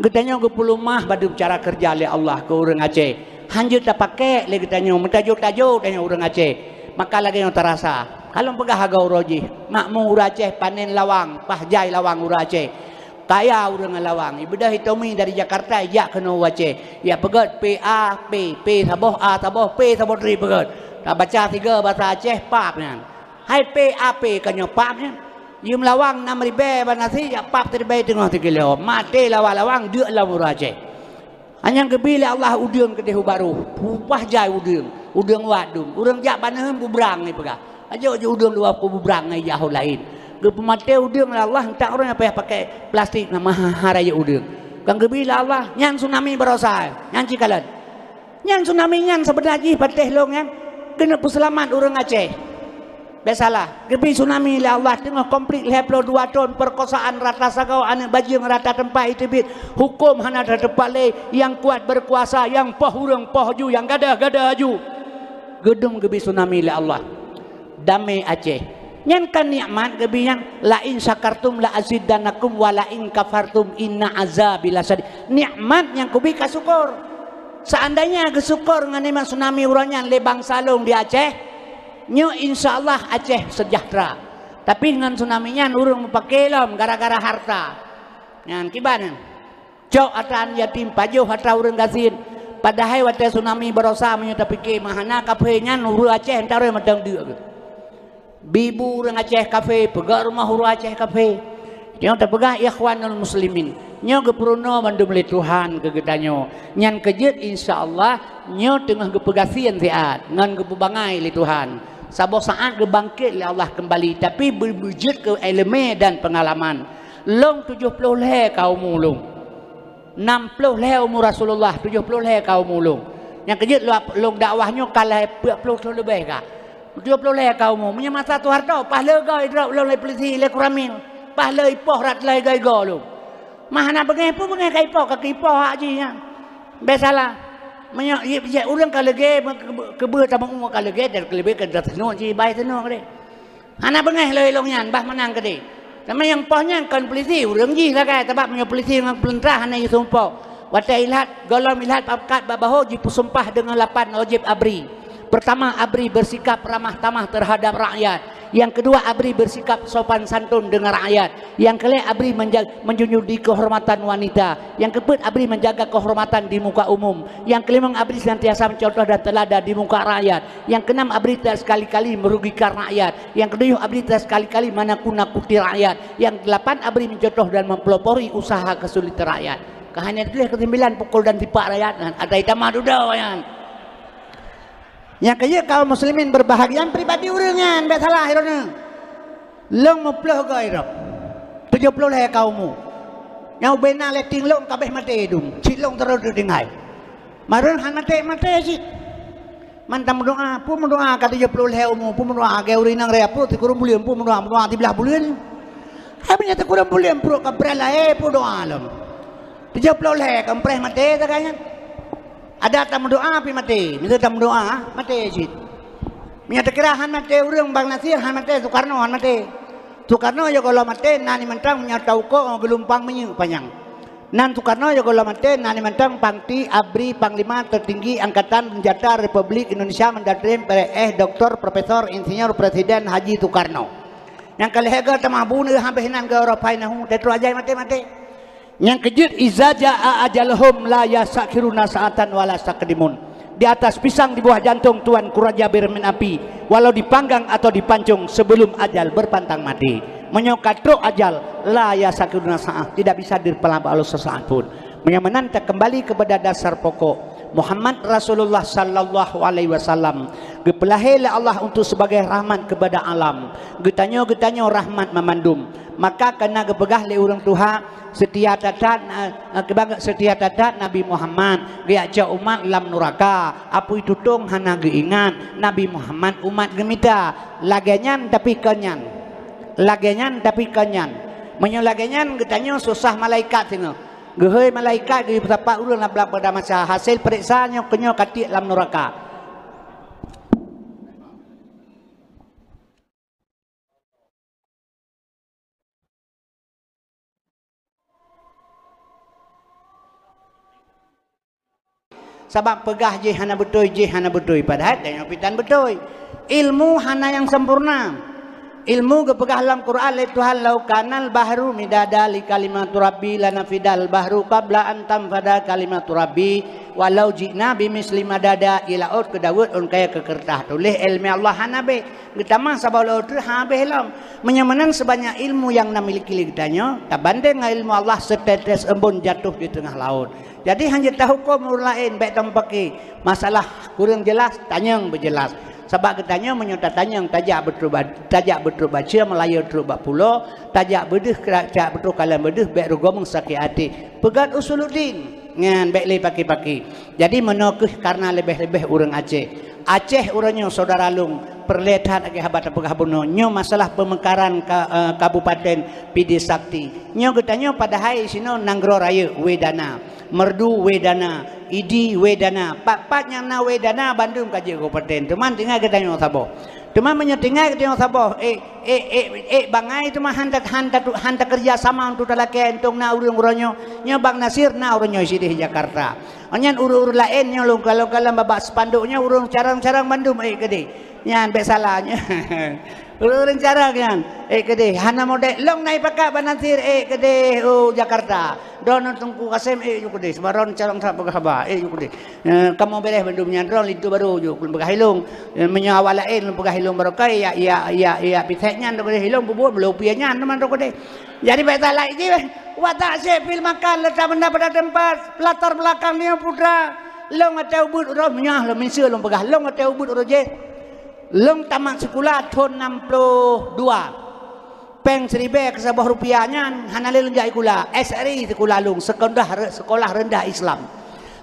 Getanya ge puluh mah badum cara kerja oleh Allah ke urang Aceh. Hanjil tak pakai le getanya mentajuk-tajuk tanya urang Aceh. Maka lagi yang terasa. Kalau pegah harga uroji, makmu urang Aceh panen lawang, pahjai lawang urang Aceh. Kaya urang lawang ibadah hitomi dari Jakarta ya kena Aceh ya pegat PA P saboh A saboh P saboh tri pegat tak baca tiga bahasa Aceh pap nya hai PAP kanyo pap nya yum lawang 6.000 banasi ya pap terbaik tengah 3 kilo mati lawang deuk lawang Aceh Hanya gebila Allah udang ke dehu baru. Pupah jai udang. Udang wadum. Udang jak banahem bubrang ni pegah. Aja udang dua bubrang ni jauh lain. Gepemate udang Allah tak orang apa pakai plastik nama haraya udang. Kang gebila Allah nyan tsunami berosa. Nyan cikalan. Nyan tsunami nyan sebenarnya pateh long nyan. Kena puselamat orang Aceh. Biasalah, gebi tsunami lah Allah tengah komplit 22 tahun perkosaan rata sagau anak bajing rata tempat itu bit hukum hana ada tempat le yang kuat berkuasa yang poh urang poh ju yang gadah ju gedung gebi tsunami lah Allah damai Aceh nyan kan nikmat gebi yang la in syakartum la azidanakum wa la in kafartum inna azabi lasadid nikmat yang kubi kasukur seandainya kesukur ngan tsunami urangnya lebang salung di Aceh nyo insyaallah Aceh sejahtera. Tapi dengan tsunami-nya urang pakai lom gara-gara harta. Ngan kiban. Cok atan yatim pajuh hata urang gasin. Padahal wate tsunami berosa menyo tapi ke mahana kafe nya urang Aceh entare madang dieu. Bibu urang Aceh kafe, pegar rumah urang Aceh kafe. Nyo tapegah ikhwanul muslimin. Nyo gepuruno mandum le Tuhan kegedanyo. Nyan kejet insyaallah nyo tengah gepegasian siat ngan gepubangai le Tuhan. Sabo saat gebangkit oleh Allah kembali tapi berwujud ke elemen dan pengalaman. Long 70 leh kaum mulung. 60 leh umur Rasulullah, 70 leh kaum mulung. Yang kejut long dakwahnya kalah 40 lebih kah. 70 leh kaum mulung. Punya masa tu harta pahala gai drop long le polisi le kuramil. Pahala ipoh rat le gai go long. Mahana bengai pun bengai kai ipoh kaki ipoh hak ji nya. Biasalah. Menyak ye urang kalege kebe tamang umur kalege dan kelebe ke datno ji bai teno kade. Ana bengeh loi long nyan bah menang kade. Sama yang pohnya kan polisi urang ji lah kai sebab punya polisi dengan pelentrah ana sumpah. Wata ilhat golom ilhat pakat babaho ji sumpah dengan 8 wajib abri. Pertama abri bersikap ramah tamah terhadap rakyat. Yang kedua abri bersikap sopan santun dengan rakyat. Yang kelima abri menjunjung di kehormatan wanita. Yang keempat abri menjaga kehormatan di muka umum. Yang kelima abri senantiasa mencontoh dan teladan di muka rakyat. Yang keenam abri tidak sekali-kali merugikan rakyat. Yang ketujuh abri tidak sekali-kali menakut-nakuti rakyat. Yang delapan abri mencontoh dan mempelopori usaha kesulitan rakyat. Kehanya itu kesembilan pukul dan tipak rakyat. Ada itamah duduk yang. Yang kaya kaum muslimin berbahagian pribadi urangan biasalah irona. Long muploh ga irap. 70 le kaummu. Yang bena leting long kabeh mate dum. Cilong terus dingai. Marun han mate sih. Mantam doa, pu doa ka 70 le ummu, pu doa ga urinang re apu ti kurang bulian, pu doa di belah bulian. Habisnya ti kurang bulian pro ka brela pu doa lom. 70 le kampreh mate takanya. Ada tamu doa api mati, minta tamu doa mati jid. Minta kerahan mati urang Bang Nasir han mati Soekarno han mati. Soekarno yo kalau mati nani mentang menyatau ko gelumpang menyu panjang. Nan Soekarno yo kalau mati nani mentang pangti abri panglima tertinggi angkatan senjata Republik Indonesia mendatrim Dr. Profesor Insinyur Presiden Haji Soekarno. Yang kali hega tamah bunu hampir nan ke Eropa nahu detro aja mati. Yang kejut iza jaa ajalhum la yasakiruna saatan wala sakdimun. Di atas pisang di bawah jantung Tuan Kuraja bermin api walau dipanggang atau dipancung sebelum ajal berpantang mati. Menyokatruk ajal la yasakiruna saat tidak bisa dipelabak oleh sesaat pun. Menyantak kembali kepada dasar pokok Muhammad Rasulullah sallallahu alaihi wasallam gepelahilah Allah untuk sebagai rahmat kepada alam. Getanyo rahmat memandum. Maka kena gepegah le urang Tuhan setia tatat Nabi Muhammad geaca umat lam nuraka apu itu tung hana geingat Nabi Muhammad umat gemita lagenyan tapi kenyan menyo lagenyan getanyo susah malaikat tino geheuy malaikat ge sapa urang labla pada masa hasil periksaannya kenyo katik lam nuraka. Sebab pegah je hana betul padahal dan pitan betul ilmu hana yang sempurna ilmu kepegah dalam Quran le Tuhan lau kanal bahru midada li kalimatu rabbi lanafidal bahru qabla an tanfada kalimatu rabbi walau jina bimisli madada ila ut ke Daud on kaya ke kertas tulis ilmu Allah hanabe kita mah sabalo tu habis lam menyamanan sebanyak ilmu yang namiliki kitanya tak banding dengan ilmu Allah setetes embun jatuh di tengah laut. Jadi hanya tahu hukum lain baik tampaki masalah kurang jelas tanyang berjelas. Sebab katanya menyutat tanyang tajak betul baca Melayu terus bak pulau tajak bedeh tajak betul kalam bedeh baik rugomong sakit hati pegat usuluddin ngan baik le paki-paki. Jadi menokeh karena lebih-lebih orang Aceh orangnya saudara lung perlihat agi habat pegah buno nyo masalah pemekaran kabupaten PD Sakti nyo katanya pada hari sino nanggro raya wedana merdu wedana idi wedana pak yang na wedana Bandung kaji kabupaten teman tinggal katanya sabo teman menyetinggal katanya sabo bangai itu mah hanta kerja sama untuk talakai untuk na urang-urangnya nyo Bang Nasir na urangnya di Jakarta onyan uru-uru lain nyo kalau babak spanduknya urang carang-carang Bandung gede nyan baik salahnya urang cara kan gede hana model long naik pakak Banasir gede Jakarta don tungku Kasim gede sebaron carang tak berkhabar gede kamu beres Bandung nyandron itu baru juk belum hilung menyawal lain belum hilung barokai ya piteknya gede hilung bubur belum pianya teman gede jadi baik salah ini watak sepil makan letak benda pada tempat latar belakangnya putra long atau ubud rohnya lo mensia long pegah long atau ubud roje long tamat sekolah tahun 62 peng seribe ke sebuah rupiahnya hanale lenjak ikula SRI sekolah long sekolah rendah Islam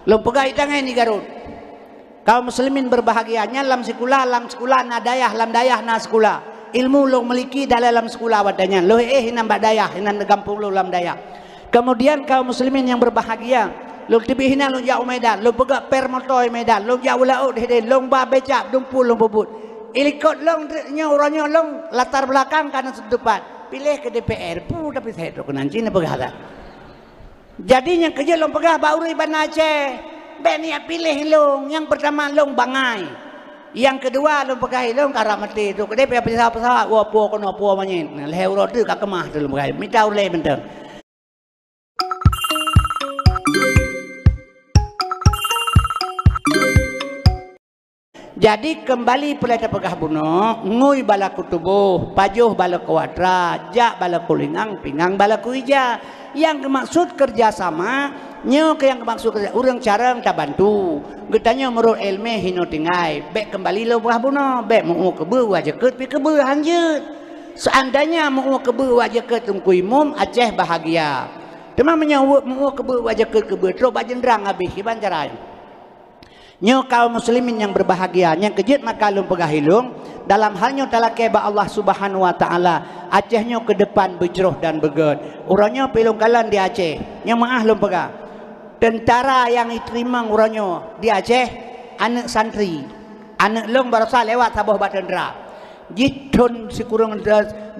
long pegah itangan ni Garut kaum muslimin berbahagianya lam sekolah na dayah lam dayah na sekolah ilmu long meliki dalam sekolah wadanya lo hinam badayah hinam gampung lo lam dayah kemudian kaum muslimin yang berbahagia lo tibi hina lo jauh Medan lo pegak permotoi Medan lo jauh laut hede long ba becak dumpul long bubut ilikot long orangnya long latar belakang karena sedepan pilih ke DPR pun tapi saya tu nanti ni pegah jadinya kerja long pegah bauri Ban Aceh benia pilih long yang pertama long bangai yang kedua long pegah long karamati tu ke DPR pesawat wapo kono po manyin leh urut tu kak kemah tu long pegah minta ulai benteng. Jadi kembali pelita pegah buno ngui bala kutubuh pajuh bala kuwatra jak bala kulingang pingang bala kuija yang maksud kerjasama nyo ke yang maksud kerja urang carang tak bantu getanya menurut ilmu hino tingai bek kembali lo pegah buno bek mau kebe wajah ket pi kebe hanjeut seandainya mau kebe wajah ket tungkui mum Aceh bahagia teman menyawut mau kebe wajah ket kebe tro bajendrang habis iban caranya nyo kaum muslimin yang berbahagia yang kejut maka lum pegah hilung dalam halnya talakai ba Allah Subhanahu wa taala Aceh nyo ke depan berjeruh dan beget urangnya pilung kalan di Aceh nya maah lum pegah tentara yang diterima urangnya di Aceh anak santri anak long barasa lewat sabuh batendra jitun sikurang 2020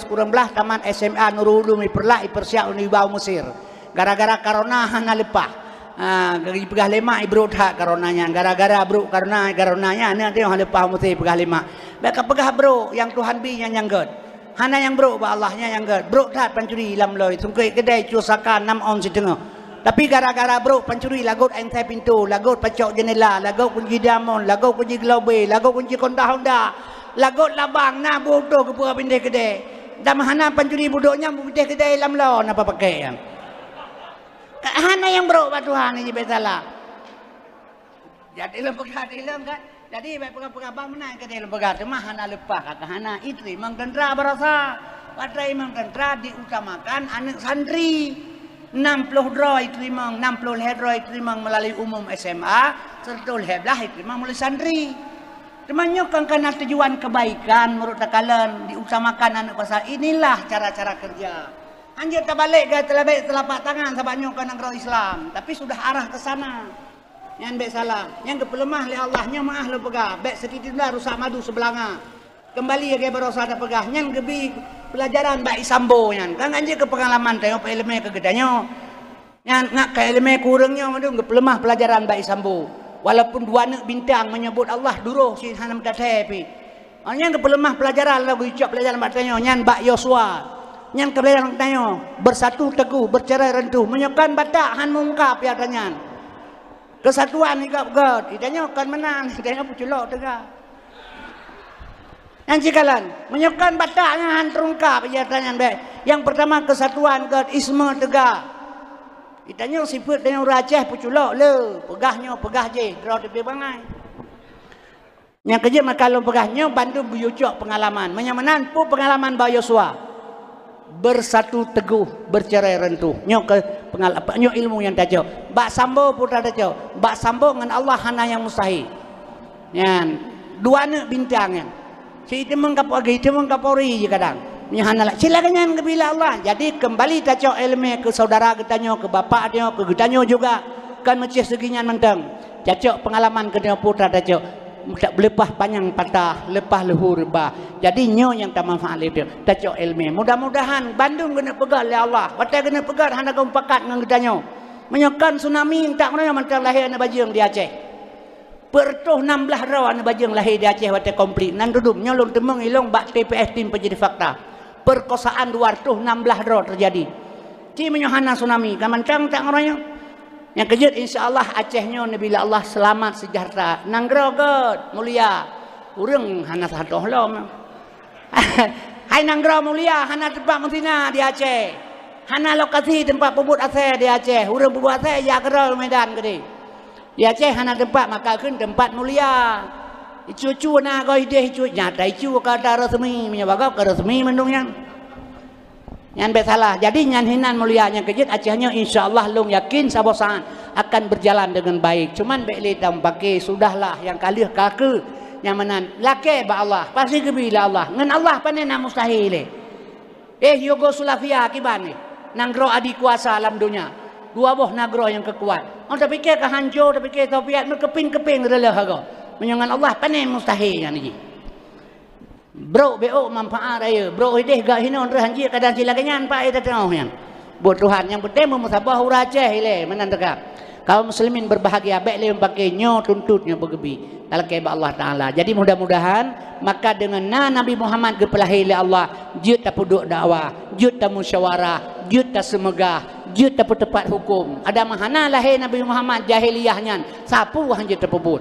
kurang belah taman SMA Nurul Ulum Perlah Persiap Unibaw Mesir gara-gara corona hana lepah gagi pegah lima ibro tak karonanya gara-gara bro karena karonanya nanti yang lepas mesti pegah lima mereka pegah bro yang Tuhan bi yang nyanggut hana yang bro ba Allahnya yang nyanggut bro tak pencuri lam loy sungkai kedai cusakan 6 on setengah tapi gara-gara bro pencuri lagut entai pintu lagut pecok jendela lagut kunci diamond lagut kunci globe lagut kunci Honda lagut labang na bodoh ke buah pindah kedai dan hana pencuri bodohnya pindah kedai lam lo napa pakai yang hana yang bro pak Tuhan ini besalah jadi lembaga kan jadi pegah bang menang ke dalam lembaga mah hana lepah kata hana itu imam tentara berasa pada imam tentara diutamakan anak santri 60 draw itu imam 60 draw itu imam melalui umum SMA serta heblah itu imam melalui santri temannya kan karena tujuan kebaikan menurut kalian diutamakan anak pasal inilah cara-cara kerja anjir tak balik ke telapak tangan sebabnya kan negara Islam tapi sudah arah ke sana yang baik salah yang kepelemah oleh Allahnya maah lo pegah baik sedikit lah rusak madu sebelanga kembali ya berosa ada pegah yang gebi pelajaran baik sambo yang kan anjir ke pengalaman tengok elemen kegedanya yang ngak ke elemen kurangnya madu kepelemah pelajaran baik sambo walaupun dua anak bintang menyebut Allah duruh si hanam datepi Nyan kepelemah pelajaran lagu ucap pelajaran batanya nyan bak Yosua. Nyan ke pelajaran batanya bersatu teguh bercerai rentuh menyokan batak han mungkap ya tanya. Kesatuan ikap god. Ditanya kan menang, ditanya puculok tegak. Yang cikalan menyokan bataknya han terungkap ya tanya baik. Yang pertama kesatuan god isme tegak. Ditanya sifat dengan Aceh puculok le, pegahnya pegah je, draw tepi bangai. Yang kerja makalong pegahnya bantu buyucok pengalaman. Menyamanan pu pengalaman Ba Yosua. Bersatu teguh, bercerai rentuh. Nyok ke pengalaman, nyok ilmu yang tajau. Bak sambo putra tajau. Bak sambo dengan Allah hana yang mustahil. Yan, dua ne bintang yan. Si itu mengkapori, itu mengkapori je kadang. Nyahana lah. Silakan yan kebila Allah. Jadi kembali tajau ilmu ke saudara ketanyo, ke bapak dia, ke getanyo juga. Kan macam seginyan mentang. Tajau pengalaman ketanyo putra tajau. Tak lepas panjang patah, lepas luhur bah. Jadi nyo yang tak manfaat itu. Tajau ilmu. Mudah-mudahan Bandung kena pegat oleh Allah. Batai kena pegat hana kau pakat dengan getanyo. Menyokan tsunami tak mana mentang lahir anak bajang di Aceh. Pertuh 16 raw anak bajang lahir di Aceh batai komplit. Nan duduk nyolong temeng ilong bak TPS tim penjadi fakta. Perkosaan 216 raw terjadi. Ci menyohana tsunami. Kamantang tak ngaranya. Yang kejut insyaAllah Acehnya Nabila Allah selamat sejahtera. Nanggrogot mulia. Urang hana satu lom. Hai nanggro mulia hana tempat mentina di Aceh. Hana lokasi tempat pebut Aceh di Aceh. Urang pebut Aceh ya kerol Medan gede. Di Aceh hana tempat maka kun tempat mulia. Icu-cu na kau ide icu nyata icu kata resmi menyebabkan ke resmi mendungnya. Yang bersalah. Jadi nyan hinan mulia yang kejut Acehnya insyaAllah long yakin sabosan akan berjalan dengan baik. Cuman baik tam pakai sudahlah yang kalih kaku yang menan laki ba Allah pasti kebila Allah. Ngan Allah panena mustahil. Yugoslavia kibane nangro adi kuasa alam dunia. Dua boh nagro yang kekuat. On tapi ke hancur tapi ke Soviet merkeping-keping relah hago. Menyangan Allah panen mustahil yang ni. Bro beo manfaat raya bro ideh gak hinon rehanji kadang silakannya pak itu tengah yang buat Tuhan yang penting memusabah Aceh ile menandakap kaum muslimin berbahagia baik le pakai nyo tuntutnya bergebi kalau ke Allah taala. Jadi mudah-mudahan maka dengan Nabi Muhammad gepelahi le Allah jut ta puduk dakwah jut ta musyawarah jut ta semegah jut ta tepat hukum ada mahana lahir Nabi Muhammad jahiliyahnya sapu hanje tepebut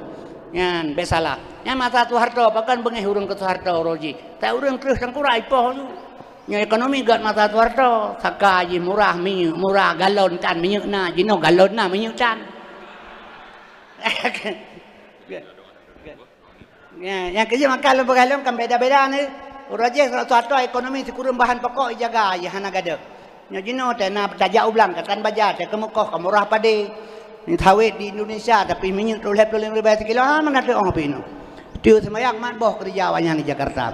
yan besalah yang mata tu harta pakan bengih urang ke harta roji tak urang terus tangkurai poh tu nya ekonomi gat mata tu harta saka ji murah minyak murah galon kan minyak na jino galon na minyak can ya yang kerja makan lu begalon kan beda-beda ni roji harta ekonomi kurang bahan pokok jaga ya hana gada nya jino tena tajak ulang katan baja te kemukoh murah pade ni thawet di Indonesia tapi minyak tulep ribu sekilo mana ada orang pino dia semayang mat boh kerja awalnya di Jakarta.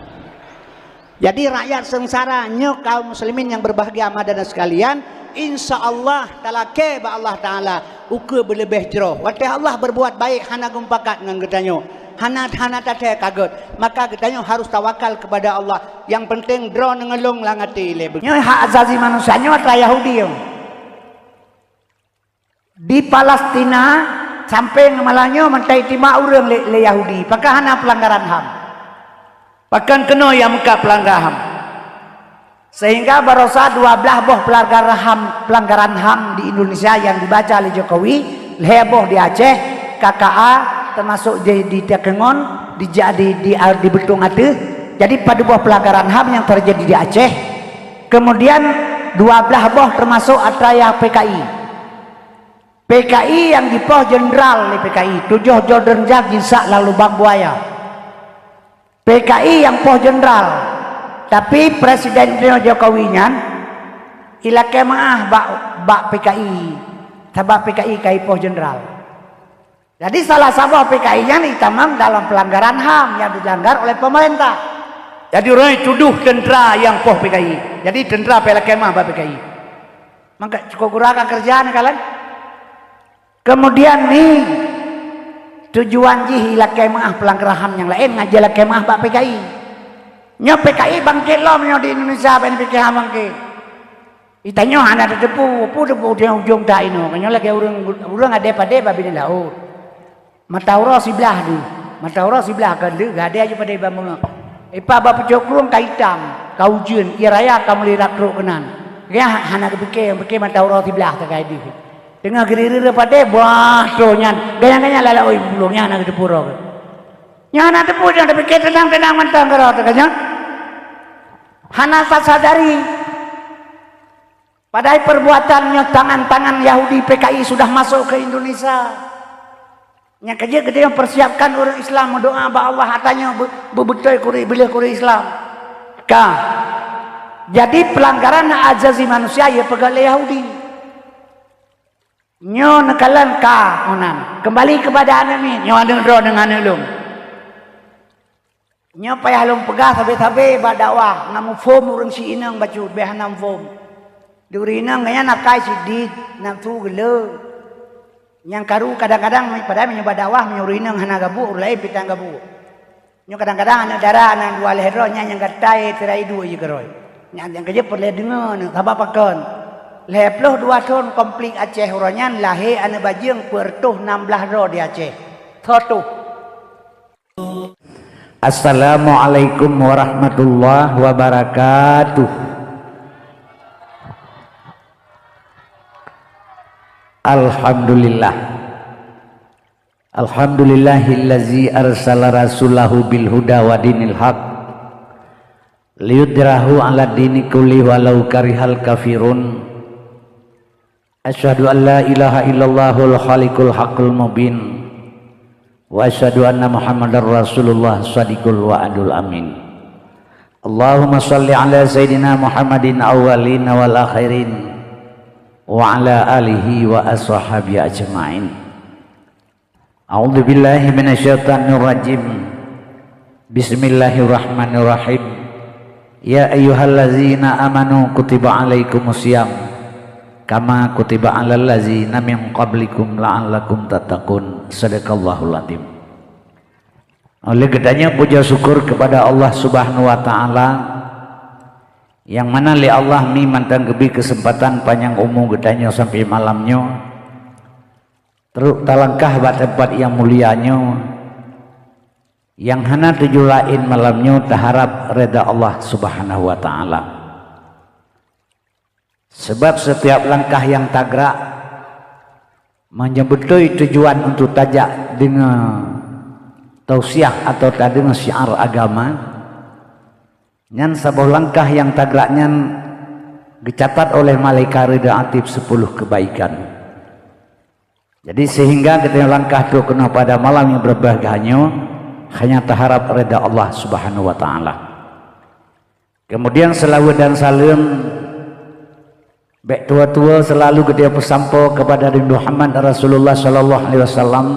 Jadi rakyat sengsara nyok kaum muslimin yang berbahagia amadan sekalian insyaallah talake ba Allah taala ukur berlebih jero wate Allah berbuat baik hana gumpakat dengan getanyo hana tate kaget maka getanyo harus tawakal kepada Allah yang penting dro ngelung langati le nyo hak azazi manusia nyo atra Yahudi yo. Di Palestina sampai ngemalanyo mentai tima urang le Yahudi pakai hana pelanggaran HAM pakan kena yang muka pelanggar HAM sehingga barosa 12 boh pelanggaran HAM di Indonesia yang dibaca oleh Jokowi heboh di Aceh KKA termasuk di Tekengon di Betung Ate. Jadi pada boh pelanggaran HAM yang terjadi di Aceh kemudian 12 boh termasuk atraya PKI yang dipoh jenderal oleh PKI 7 Jordan Jagisa lalu Bang Buaya PKI yang poh jenderal tapi Presiden Jokowi nya ilake maah bak PKI sabab PKI kai poh jenderal jadi salah satu PKI nya ditamam dalam pelanggaran HAM yang dilanggar oleh pemerintah jadi orang tuduh tentara yang poh PKI jadi tentara pelake maah bak PKI maka cukup kurang kerjaan kalian. Kemudian nih tujuan jih hilak kemah pelanggaran HAM yang lain ngajak kemah bak PKI. Nyo PKI bangkit lo nyo di Indonesia ben PKI HAM bangkit. Itanyo ada tepu dia ujung tak ino. Kanyo lagi urang ada pada babi laut. Matauro sebelah tu. Matauro sebelah kan lu gak ada aja pada bambu. Ipa bapa cokrung kaitam, kau jun, ia raya kamu lirak ro kenan. Ya hana kepikir mata orang sebelah terkait di. Tengah gerira pada buah donyan, gaya-gaya lala oi bulungnya anak tepuro. Nya anak tepuro jangan pikir tenang mentang karo terkanya. Hana sadari. Padahal perbuatannya tangan-tangan Yahudi PKI sudah masuk ke Indonesia. Yang kerja kita yang persiapkan orang Islam mendoa ba Allah hatanya bebetul bila kuri Islam. Jadi pelanggaran azazi manusia ya pegal Yahudi. Nyo nekalan onan. Kembali kepada anami nyo ada ro dengan ulung. Nyo payah lung pegah sabe-sabe ba dakwah namu form urang si inang bacut behanam form. Durinang gaya nakai sidit nak tu gele. Yang karu kadang-kadang pada menyebab dakwah menyuruhinang hana gabu ulai pitang gabu. Nyo kadang-kadang anak darah anak dua lehro yang gatai tirai dua je keroi. Yang kerja perle dengar sabab pakon. Leploh dua tahun komplit Aceh orangnya lahir anak bajing pertuh 16 ro di Aceh. Satu. Assalamualaikum warahmatullahi wabarakatuh. Alhamdulillah. Alhamdulillahillazi arsala rasulahu bil huda wa dinil haq liyudrahu ala dini kulli walau karihal kafirun. Asyhadu an la ilaha illallahul khaliqul haqqul mubin wa asyhadu anna muhammadar rasulullah shadiqul wa'adul amin. Allahumma shalli ala sayyidina Muhammadin awwalin wal akhirin wa ala alihi wa ashabihi ajma'in. A'udzu billahi minasyaitonir rajim. Bismillahirrahmanirrahim. Ya ayyuhallazina amanu kutiba alaikumusiyam kama kutiba alal ladzina min qablikum la'allakum tattaqun. Shadaqallahul azim. Oleh gedanya puja syukur kepada Allah Subhanahu wa taala yang mana li Allah mi mantang gebi kesempatan panjang umur gedanya sampai malamnya terus talangkah buat tempat yang mulianya yang hana tujuh lain malamnya taharap reda Allah Subhanahu wa taala. Sebab setiap langkah yang tagrak menyebutkan tujuan untuk tajak dengan tausiah atau dengan syiar agama. Nyan sebuah langkah yang tagraknya dicatat oleh malaikat rida atib 10 kebaikan. Jadi sehingga ketika langkah itu kena pada malam yang berbahagia hanya taharap rida Allah Subhanahu wa taala. Kemudian selawat dan salam baik tua-tua selalu ketika pesampo kepada Nabi Muhammad Rasulullah sallallahu alaihi wasallam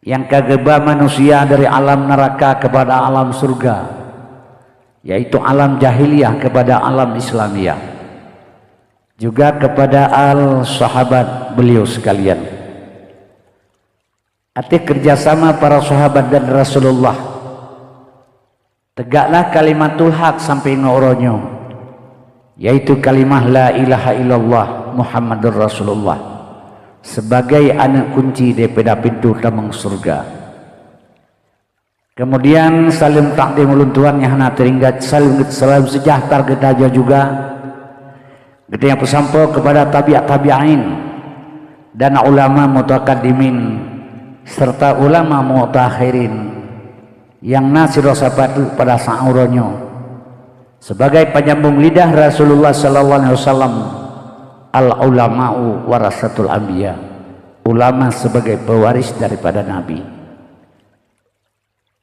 yang kageba manusia dari alam neraka kepada alam surga, yaitu alam jahiliyah kepada alam Islamiyah, juga kepada al-sahabat beliau sekalian. Arti kerjasama para sahabat dan Rasulullah, tegaklah kalimatul haq sampai ngoronyo, yaitu kalimah la ilaha illallah Muhammadur Rasulullah sebagai anak kunci daripada pintu tamang surga. Kemudian salim takdim ulun Tuhan yang hana teringat salim sejahtera kita juga kita yang pesampo kepada tabi'in dan ulama mutakaddimin serta ulama mutakhirin yang nasir sabatu pada sa'uronyo sebagai penyambung lidah Rasulullah sallallahu alaihi wasallam. Al ulama'u warasatul anbiya, ulama sebagai pewaris daripada nabi.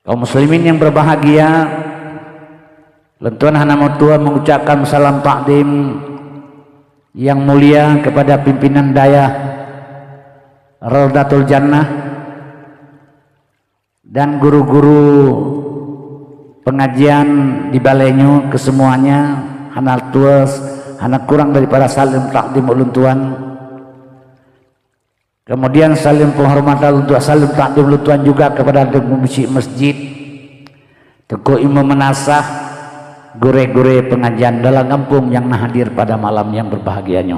Kaum muslimin yang berbahagia, lentuan hana mutua mengucapkan salam takdim yang mulia kepada pimpinan daya Raudatul Jannah dan guru-guru pengajian di balainya kesemuanya. Hana tua hana kurang daripada salim takdim ulun tuan. Kemudian salim penghormatan untuk salim takdim ulun tuan juga kepada pengurus masjid, tokoh imam menasah, gure-gure pengajian dalam kampung yang hadir pada malam yang berbahagianya.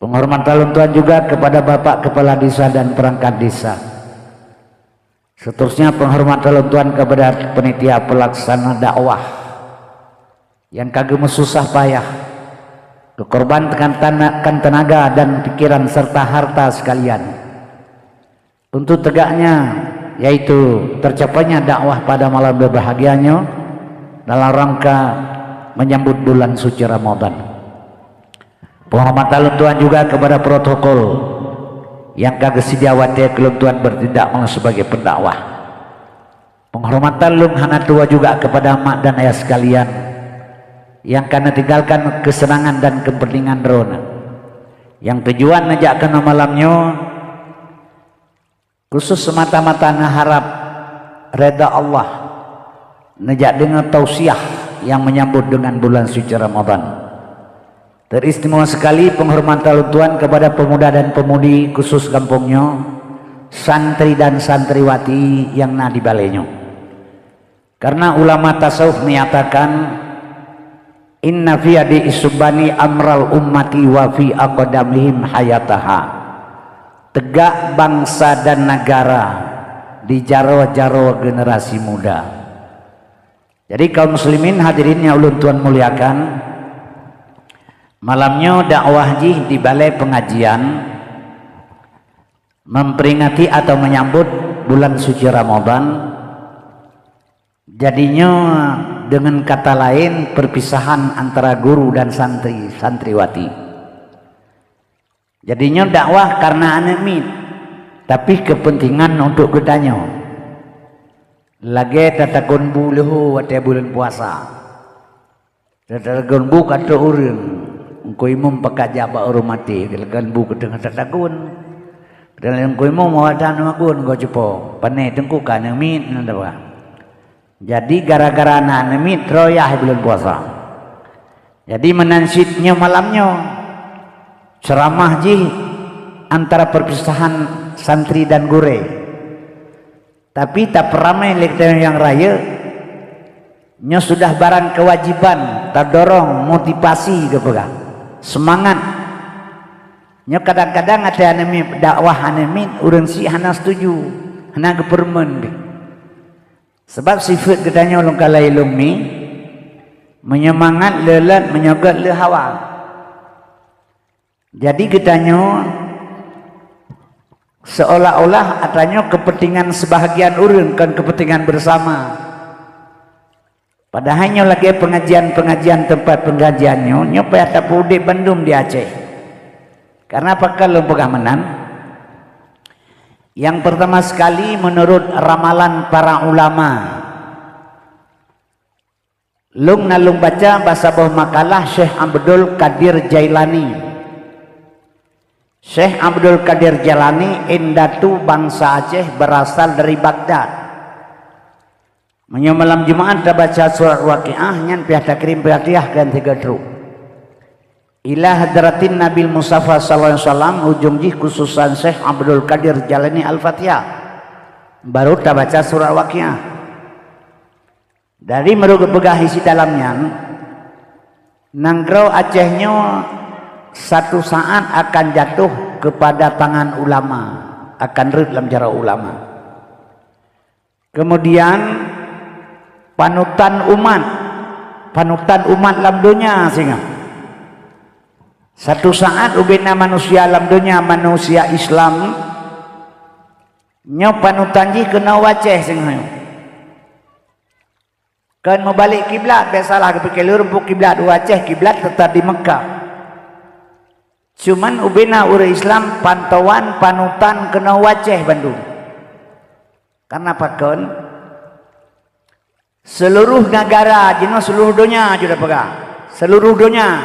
Penghormatan ulun tuan juga kepada bapak kepala desa dan perangkat desa. Seterusnya penghormatan Tuhan kepada panitia pelaksana dakwah yang kagak susah payah, kekorbankan tenaga dan pikiran serta harta sekalian untuk tegaknya, yaitu tercapainya dakwah pada malam berbahagianya dalam rangka menyambut bulan suci Ramadan. Penghormatan Tuhan juga kepada protokol yang kagak sediawati keluntuan bertindak sebagai pendakwah. Penghormatan lung hana tua juga kepada mak dan ayah sekalian yang karena tinggalkan kesenangan dan kepentingan rona, yang tujuan najakkan malamnya khusus semata-mata mengharap reda Allah, najak dengan tausiah yang menyambut dengan bulan suci Ramadan. Teristimewa sekali penghormatan Tuhan kepada pemuda dan pemudi khusus kampungnya, santri dan santriwati yang na di balainya. Karena ulama tasawuf menyatakan inna fi adi isubani amral ummati wa fi aqdamihim hayataha. Tegak bangsa dan negara di jaro-jaro generasi muda. Jadi kaum muslimin hadirin yang ulun Tuhan muliakan, malamnya dakwah jih di balai pengajian memperingati atau menyambut bulan suci Ramadan. Jadinya dengan kata lain perpisahan antara guru dan santriwati. Jadinya dakwah karena anemit, tapi kepentingan untuk gedanya. Lagi tatakun buluh wate bulan puasa. Tatakun bu kata urun. Engkau imam pakai jabak orang mati. Kelakan bu ketengah tatakun. Dan engkau imam mau ada nama kun engkau cepo. Panai tengkukan yang mit nanda ba. Jadi gara-gara anak mit royah bulan puasa. Jadi menansidnya malamnya. Ceramah ji antara perpisahan santri dan gure, tapi tak peramai lektor yang raya nya sudah barang kewajiban tak dorong motivasi kepada semangat nya. Kadang-kadang ada anemi dakwah anemi urang si hana setuju hana kepermen sebab sifat gedanya ulung kalai lumi menyemangat lelat menyogat le hawa. Jadi kitanya seolah-olah adanya kepentingan sebahagian urun kan kepentingan bersama. Padahalnya lagi pengajian tempat pengajiannya nyopai ada pudi Bandung di Aceh. Karena apa kalau pegamanan? Yang pertama sekali menurut ramalan para ulama, lung nalung baca bahasa bawah makalah Syekh Abdul Qadir Jailani. Syekh Abdul Qadir Jailani indatu bangsa Aceh berasal dari Baghdad. Malam Jumat baca surat Waqiah nyan pihak takrim pihak ganti gadru. Ila hadratin Nabi Mustafa sallallahu alaihi wasallam ujung jih khususan Syekh Abdul Qadir Jailani Al-Fatihah. Baru baca surat Waqiah. Dari merugut begah isi dalamnya nanggrau Acehnya satu saat akan jatuh kepada tangan ulama, akan rid dalam cara ulama. Kemudian panutan umat dalam dunia sehingga satu saat ubina manusia dalam dunia manusia Islam nyo panutan ji kena waceh sehingga kan mau balik kiblat biasalah kepikir lurus kiblat waceh kiblat tetap di Mekah. Cuman ubina ure Islam pantauan panutan kena waceh Bandung. Karena apa kan? Seluruh negara, jenuh seluruh dunia sudah pegang. Seluruh dunia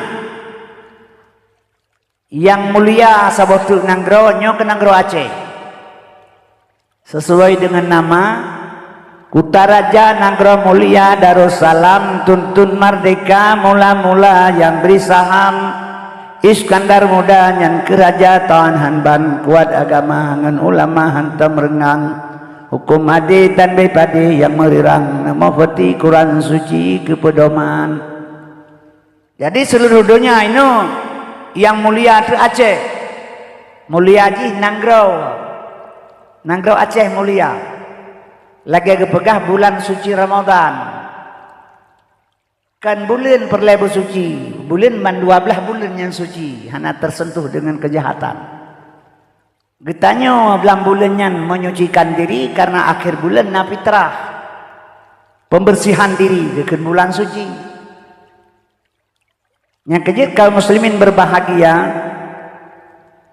yang mulia sabotu nanggro nyo ke nanggro Aceh. Sesuai dengan nama Kutaraja Nanggro Mulia Darussalam tuntun merdeka mula-mula yang beri saham Iskandar muda yang kerajaan hanban kuat agama ngan ulama hantam rengang hukum ade dan bepade yang merirang nama peti Quran suci kepedoman. Jadi seluruh dunia ini yang mulia itu Aceh mulia ji Nanggro Aceh mulia lagi kepegah bulan suci Ramadan. Kan bulan perlebu suci, bulan man 12 bulan yang suci, hana tersentuh dengan kejahatan. Getanya belang bulannya menyucikan diri karena akhir bulan na fitrah. Pembersihan diri ke bulan suci. Yang kejut kaum muslimin berbahagia,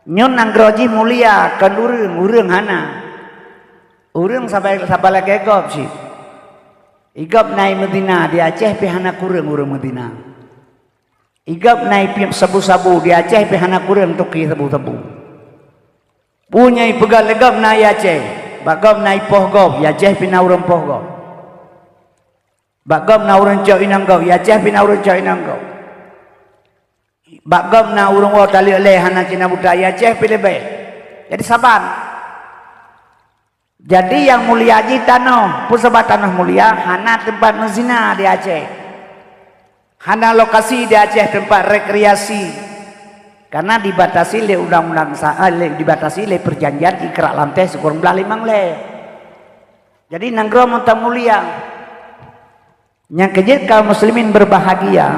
nyon nanggroji mulia kan urang hana. Urang sampai lagi egop sih. Igop naik Medina di Aceh pihana kurang urang Medina. Igop naik sabu-sabu di Aceh pihana kurang tuki sabu-sabu. Punya pegal legap naik Aceh, bagop naik pohgop, ya Aceh pina urang pohgop. Bagop na urang cok inanggop, ya Aceh pina urang cok inanggop. Bagop na urang wa tali leh hana cina budaya Aceh pilih baik. Jadi sabar. Jadi yang mulia di tanah, pusat tanah mulia, hana tempat menzina di Aceh. Hana lokasi di Aceh tempat rekreasi. Karena dibatasi oleh undang-undang dibatasi oleh perjanjian ikrar lantai sekurang belah 5 le. Jadi nanggro mentang mulia. Yang kejut kaum muslimin berbahagia.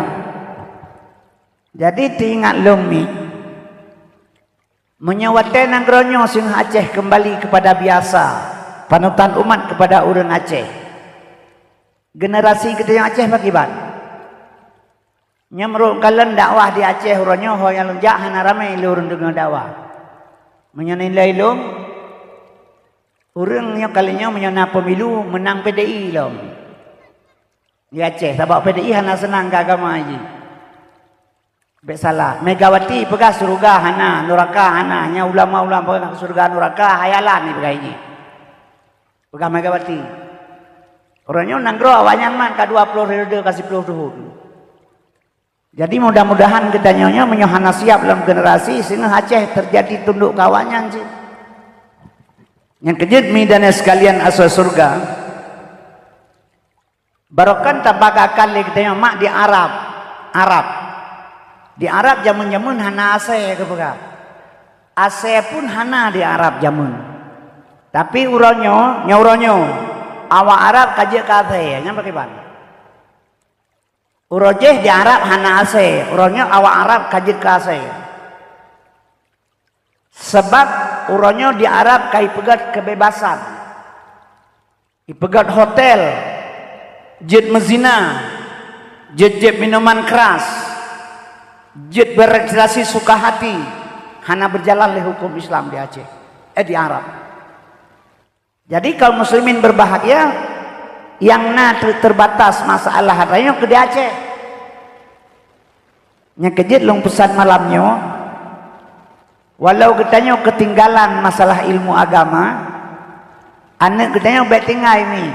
Jadi diingat lumi. Menyewate nanggronyo sing Aceh kembali kepada biasa, panutan umat kepada urang Aceh. Generasi kita yang Aceh bagaimana? Nyamruk kalian dakwah di Aceh uronyo ho yang lunjak hana ramai urang dengan dakwah. Menyenilai lom, urangnya kalinya menyana pemilu menang PDI lom. Di Aceh, sebab PDI hana senang ke agama aja. Baik salah. Megawati pegah surga hana, neraka hana, nya ulama-ulama pegah surga neraka hayalan ni pegah ini. Pegah Megawati. Orangnya nanggro awaknya man ka 20 periode kasih 10 tahun. Jadi mudah-mudahan kita nyonya menyohana siap dalam generasi sehingga Aceh terjadi tunduk kawannya sih. Yang kejut midana sekalian asal surga. Barokan tabagakan le kita mak di Arab. Di Arab jamun-jamun hana ase ke pegah. Ase pun hana di Arab jamun. Tapi uronyo, awak Arab kajik ke ase, nya bagaimana? Urojeh di Arab hana ase, uronyo awak Arab kajik ke ase. Sebab uronyo di Arab kai pegat kebebasan. Ipegat hotel, jet mezina, jet minuman keras. Jet berekreasi suka hati, hana berjalan oleh hukum Islam di Aceh, di Arab. Jadi kaum muslimin berbahagia, yang terbatas masalah hatanya ke di Aceh. Yang kejut long pesan malamnya, walau katanya ketinggalan masalah ilmu agama, anak katanya baik tinggal ini.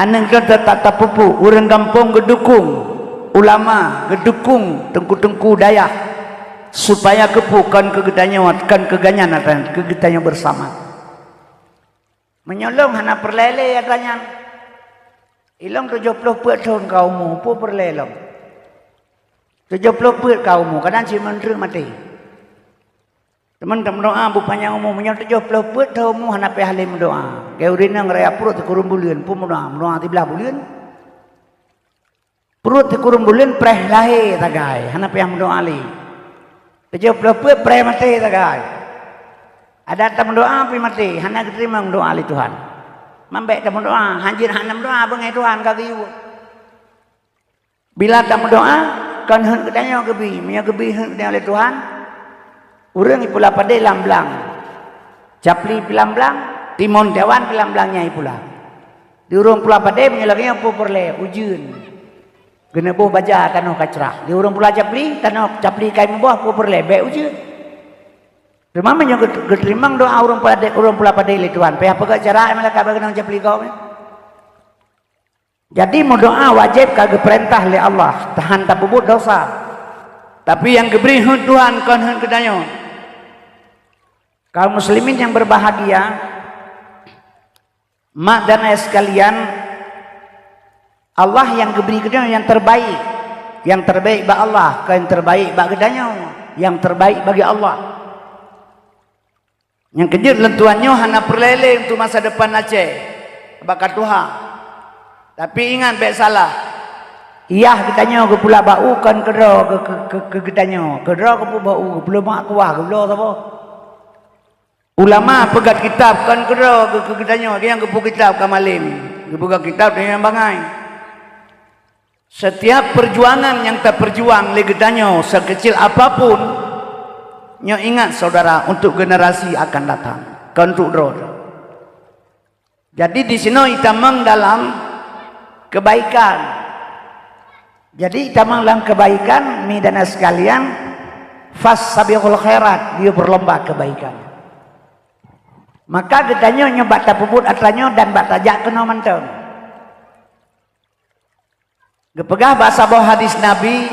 Anak kita tak tapupu, orang kampung gedukung. Ulama gedukung tengku-tengku daya supaya kepukan kegedanya watkan keganyanatan kegedanya bersama menyolong hana perlele ya ganyan ilang 70 tahun kaummu pu perlelong 70 kaummu kadang si menteri mati teman-teman doa bupanya umum menyol 70 tahunmu hana pe halim doa geurina ngraya perut kurung bulian pu doa ti belah bulian perut kurung bulan preh lahir tagai hana payah mendoa ali 70 preh mati tagai ada tam doa pi mati hana diterima mendoa ali Tuhan mambek tam doa hanjir hana mendoa bengai Tuhan kagiu bila tam doa kan hen katanya gebi nya gebi hen oleh Tuhan urang pula pada lamblang capli pilamblang timon dewan pilamblangnya pula di urang pula pada menyelagnya pu perle ujun kena boh baca tanah kacrah. Di orang pula capli, tanah capli kai membuah ku perlebe uji. Remang menyo getrimang doa orang pula pada ile Tuhan. Payah pegak cara mereka bagenang capli kau. Jadi mau doa wajib kagak perintah oleh Allah, tahan tak bubut dosa. Tapi yang diberi Tuhan kan hen kedanyo. Kaum muslimin yang berbahagia, mak dan ayah sekalian, Allah yang diberi kedanyo yang terbaik bagi Allah, yang terbaik bagi kedanyo, yang terbaik bagi Allah. Yang kejut lentuannya hana perlele untuk masa depan Aceh. Bakat Tuhan. Tapi ingat baik salah. Iya kitanya ke pula bau kan kedra ke kitanya. Kedra ke pula bau ke pula mak kuah ke pula apa? Ulama pegat kitab kan kedra ke kitanya. Yang ke pula kitab kamalim. Ke pula kitab dengan bangai. Setiap perjuangan yang tak perjuang legetanya sekecil apapun, nyo ingat saudara untuk generasi akan datang. Untuk roh. Jadi di sini kita dalam kebaikan. Jadi kita dalam kebaikan, midana sekalian, fasabiqul khairat, dia berlomba kebaikan. Maka kitanya nyoba tapubut atlanyo dan batajak kena manteng. Gepegah bahasa bawah hadis Nabi,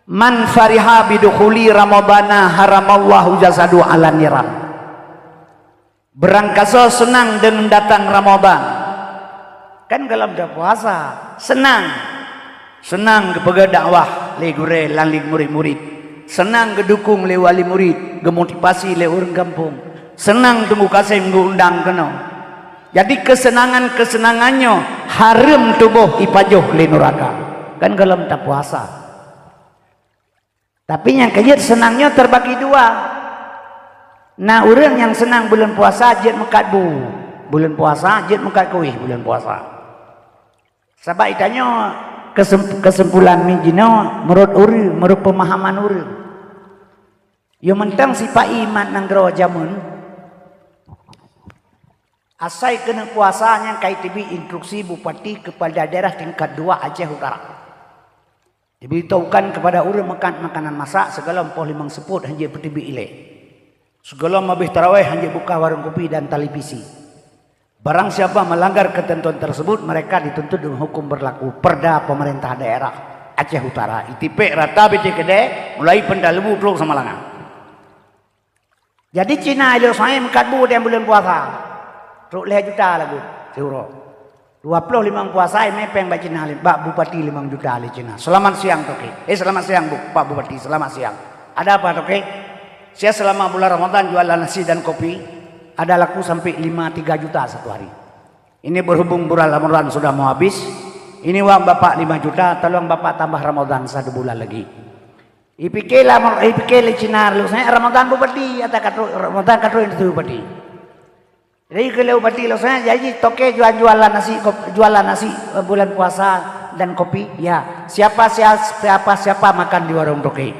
man fariha bidukhuli ramadana haramallahu jasadu ala niram. Berangkasa senang dengan datang Ramadan. Kan kalau dah puasa, senang gepegah dakwah le gure lan murid-murid. Senang gedukung le wali murid, gemotivasi le orang kampung. Senang tunggu kasih mengundang kena. Jadi kesenangannya haram tubuh ipajuh le neraka. Kan kalau tak puasa. Tapi yang kejut senangnya terbagi dua. Nah orang yang senang bulan puasa jet mekat bu. Bulan puasa jet mekat kuih bulan puasa. Sebab itanya kesimpulan mijino menurut uri, menurut pemahaman uri. Yo mentang sifat iman nang gero jamun. Asai kena puasanya KTB instruksi bupati kepada daerah tingkat 2 Aceh Utara. Diberitahukan kepada orang makan makanan masak segala 45 seput hanya PTB ile. Segala mabih tarawih hanya buka warung kopi dan televisi. Barang siapa melanggar ketentuan tersebut mereka dituntut dengan hukum berlaku Perda Pemerintah Daerah Aceh Utara. ITP rata BCKD mulai pendalamu peluk sama langan. Jadi Cina ilo saya mengkatbu dia bulan puasa. Ruk leh juta lagu euro. 25 puasa mepeng bak Cina le. Bak Bupati 5 juta le Cina. Selamat siang toke. Selamat siang Pak Bupati, selamat siang. Ada apa toke? Saya selama bulan Ramadan jualan nasi dan kopi. Ada laku sampai 3 juta satu hari. Ini berhubung bulan Ramadan sudah mau habis. Ini uang Bapak 5 juta, tolong Bapak tambah Ramadan 1 bulan lagi. Ipikir le Cina lu saya Ramadan Bupati atau Ramadan katro itu Bupati. Jadi kalau Bupati lo saya jadi toke jualan nasi bulan puasa dan kopi. Ya, siapa makan di warung toke.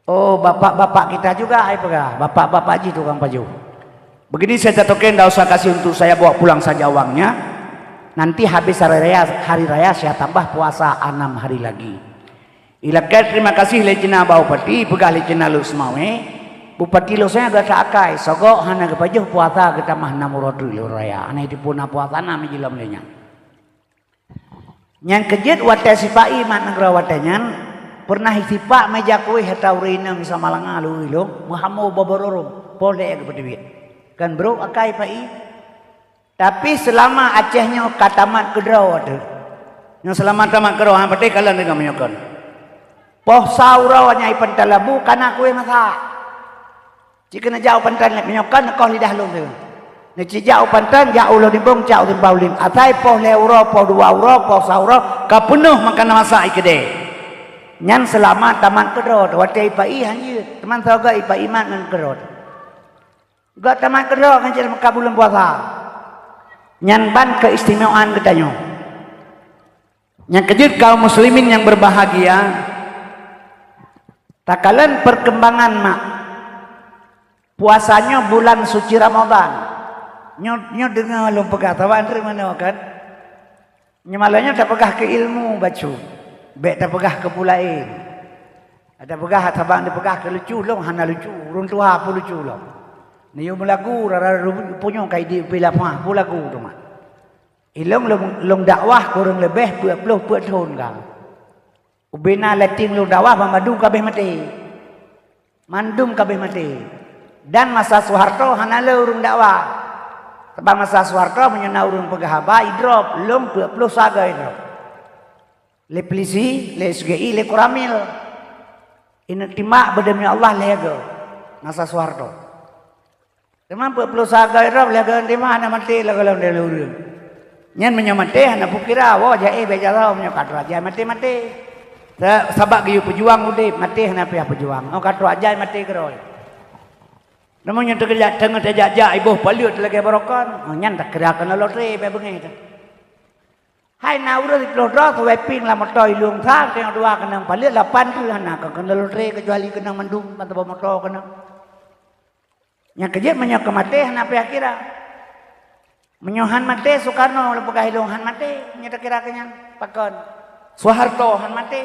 Oh, bapak kita juga ai pegah. Bapak ji tukang baju. Begini saya toke ndak usah kasih untuk saya bawa pulang saja uangnya. Nanti habis hari raya saya tambah puasa 6 hari lagi. Ilakai terima kasih le Cina Bupati pegah le Cina lu semawe. Bupati lo saya gak sakai, sogok hana kepajuh puasa kita mah namurodu lo raya, hana itu puna puasa nami jilam lenya. Yang kejut wate sipai mat negara watenyan pernah sipak meja kue hetaurina misa malanga lu ilo, muhamu babororo pole ke berdebit. Kan bro akai pai. Tapi selama Acehnya katamat kedraw ada. Yang selama tamat kedraw han pate kalan dengan menyokon. Poh saurau nyai pentalabu kana kue masak. Jika nak jauh pantan nak menyokan kau lidah long tu. Nak jauh pantan jauh lo dibong jauh timbau lim. Atai poh le euro poh 2 euro poh sauro ka penuh makan masak ikede. Nyan selamat taman kedot watai pai hanya teman saga ipa iman ngan kedot. Gak taman kedot kan jadi maka bulan puasa. Nyan ban keistimewaan katanya. Yang kejut kaum muslimin yang berbahagia. Takalan perkembangan mak puasanya bulan suci Ramadan. Nyo dengar lu pegah tawan dari mana kan? Nyemalanya tak pegah ke ilmu baca. Bek tak pegah ke pulain. Ada pegah tabang dipegah ke lucu long hana lucu. Urun tua pun lucu long. Niyo melagu rara punya kai di pila pah pulagu tu mah. Ilong long dakwah kurang lebih 20 tahun kang. Ubena letting long dakwah mamadu kabeh mati. Mandum kabeh mati. Dan masa Soeharto hanala urung dakwah. Sebab masa Soeharto menyena urung pegahaba idrop lom 20 saga idrop. Le polisi, le SGI, le Koramil. Ini timak berdemi Allah lego masa Soeharto. Teman perlu sagai rob lagan di mana mati lagan dia lurus. Nyan menyamate anak pukira wo jae becara punya kadu aja mati. Sabak giyu pejuang udip mati hana pihak pejuang. Oh kadu aja mati keroi. Namanya terkerja tengah terjajak ibu palut lagi barokan. Oh nyan tak kerakan lotre be bengi tu. Hai na urus lotre tu weping lah motor ilung thang tengok dua kenang palut 8 tu hana kena lotre kecuali kenang mandung atau motor kenang. Yang kejut menyo ke mati hana pihak kira. Menyohan mati Soekarno lepas hilung han mati nyata kira kenyan pakon. Soeharto han mati.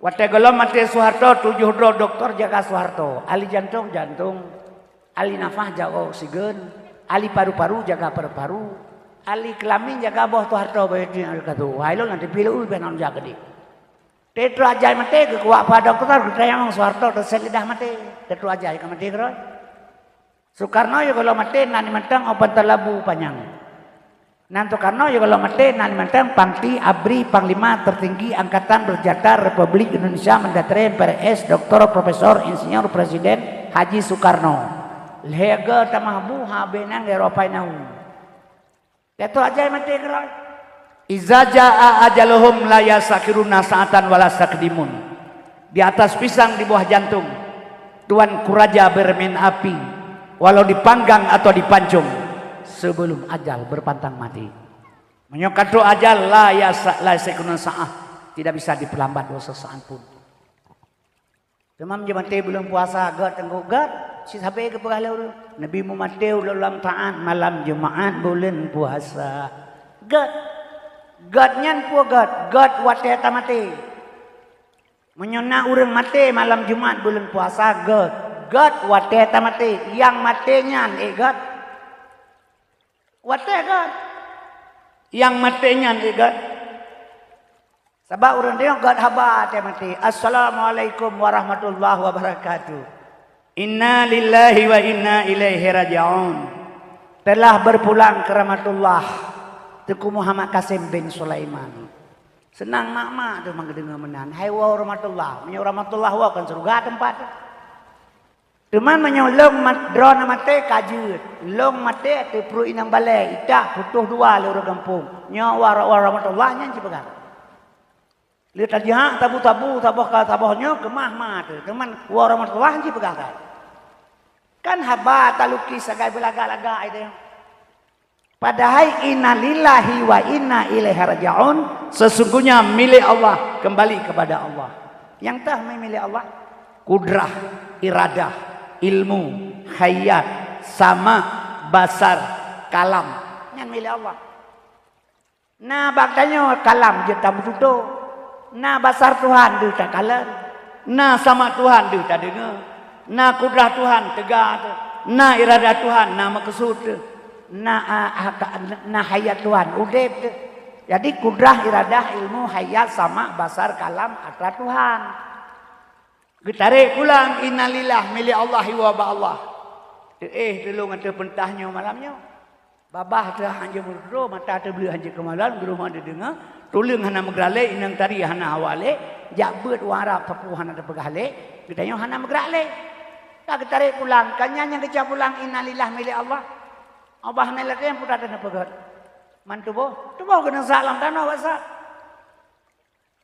Wate golom mati Soeharto 7 doktor jaga Soeharto. Ali jantung, ali nafas jaga oksigen, ali paru-paru jaga paru-paru, ali kelamin jaga boh Soeharto begitu kata. Wah lo nanti pilih benar jaga di. Tetru ajai mati ke kuat pada dokter kita yang Soeharto terselidah mati. Tetru ajai ke mati keroi. Soekarno juga kalau mati nani mentang obat terlabu panjang. Nan Soekarno juga kalau mati nani mentang Pangti Abri Panglima tertinggi Angkatan Bersenjata Republik Indonesia Mendatang PRS Dr. Profesor Insinyur Presiden Haji Soekarno. Lega tamahbu habenang Eropa nau. Itu aja mati keroi. Iza jaa ajaluhum la yasakiruna sa'atan wala sakdimun. Di atas pisang di bawah jantung. Tuan Kuraja bermain api. Walau dipanggang atau dipancung sebelum ajal berpantang mati. Menyokatu ajal la yasekuna sa'ah tidak bisa diperlambat sesaat pun. Demam mati belum puasa gad tengok gad si sampai ke pegala Nabi Muhammad dalam taat malam Jumaat bulan puasa. Gad nyan pu gad wate mati. Menyona urang mati malam Jumaat bulan puasa gad wate mati yang matinya gad wate gad yang matinya gad sebab orang dia gad haba mati. Assalamualaikum warahmatullahi wabarakatuh. Inna lillahi wa inna ilaihi raji'un. Telah berpulang ke rahmatullah Tuku Muhammad Qasim bin Sulaiman. Senang mak tu mendengar menan hai wa rahmatullah menyo rahmatullah wa kan surga tempat. Teman menyolong drone mate kajut, long mate te pru inang balai, itak putuh dua loro kampung. Nya warahmatullah nya cipegan. Lihat aja tabu tabuhnya kemah mah tu. Teman warahmatullah cipegan. Kan haba taluki sagai belaga-laga itu. Padahal innalillahi wa inna ilaihi raji'un, sesungguhnya milik Allah, kembali kepada Allah. Yang tah milik Allah kudrah, iradah, ilmu, hayat, sama, basar, kalam. Yang milik Allah. Nah baktanya kalam je tak bertutup. Nah basar Tuhan dia tak kalam. Nah sama Tuhan dia tak dengar. Nah kudrah Tuhan tegak. Nah iradah Tuhan nah maksud. Nah hayat Tuhan udep. Jadi kudrah, iradah, ilmu, hayat, sama, basar, kalam, atra Tuhan. Getarik pulang innalillah milik Allah wa Allah. Dulu ngata pentahnya malamnya. Babah dah hanya murdo mata tu beli hanya kemalan guru mana dengar. Tulang hana megrale inang tari hana awale. Jabut warap tapu hana terpegale. Kitanya hana megrale. Tak getarik pulang. Kanya yang kecap pulang innalillah milik Allah. Abah ni lagi yang putar dan pegat. Mantu boh. Tu boh kena salam tanah basat.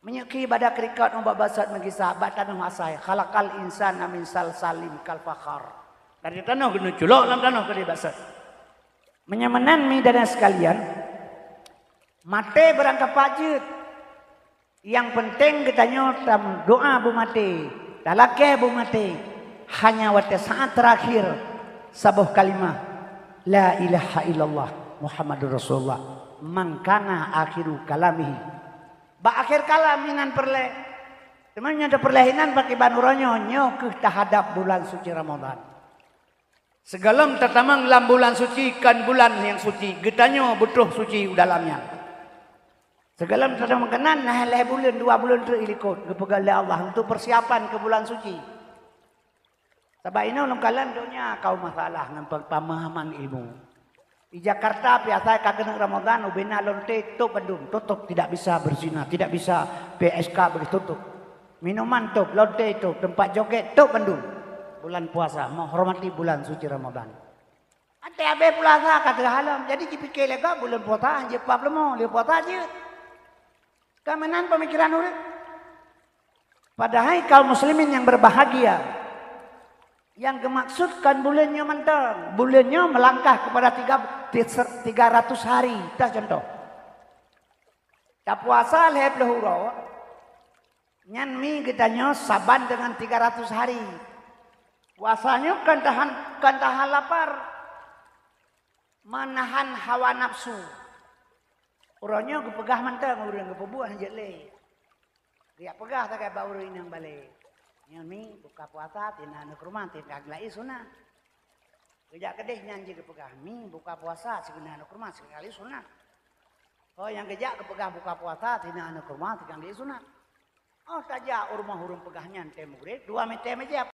Menyeki pada krikat umbak basat bagi sahabat tanah asai. Khalaqal insan amin salim kal fakhar. Dari tanah kena culok dalam tanah kena basat. Menyamanan mi dan sekalian. Mate berangkat pajut. Yang penting kitanya doa bu mati. Talake bu mati. Hanya waktu saat terakhir. Sabuh kalimah. La ilaha illallah Muhammadur Rasulullah. Man kana akhiru kalamihi. Ba akhir kalaminan perle. Temannya ada perlehinan pakai banuranyo nyo ke tahadap bulan suci Ramadan. Segalam tertamang dalam bulan suci kan bulan yang suci. Getanyo butuh suci dalamnya. Segalam tertamang kenan nah leh bulan 2 bulan tu ilikut kepegal Allah untuk persiapan ke bulan suci. Sebab ini ulung kalian dunia kau masalah dengan pemahaman ilmu. Di Jakarta biasa kagak Ramadan ubena lonte tutup Bandung tutup tidak bisa berzina, tidak bisa PSK begitu tutup. Minuman tutup, lonte tutup, tempat joget tutup Bandung. Bulan puasa menghormati bulan suci Ramadan. abe puasa kata halam. Jadi dipikir lega bulan puasa anje pap lemo, le puasa aja. Kamenan pemikiran urip. Padahal kaum muslimin yang berbahagia, yang dimaksudkan bulannya mentang, bulannya melangkah kepada 300 hari. Dah contoh. Tak puasa lehep lehuro, nyan mi gedanya saban dengan 300 hari. Puasanya kan tahan lapar, menahan hawa nafsu. Orangnya kepegah mentang, orang kepebuah jelek. Dia pegah tak kayak bau ini yang balik. Yang mi buka puasa tina anak rumah tina aglai sunah. Kejak kedeh nyanyi kepegah mi buka puasa segala anak rumah sekali sunah. Oh yang kejak kepegah buka puasa tina anak rumah tina aglai sunah. Oh saja rumah pegahnya ente murid 2 meter aja.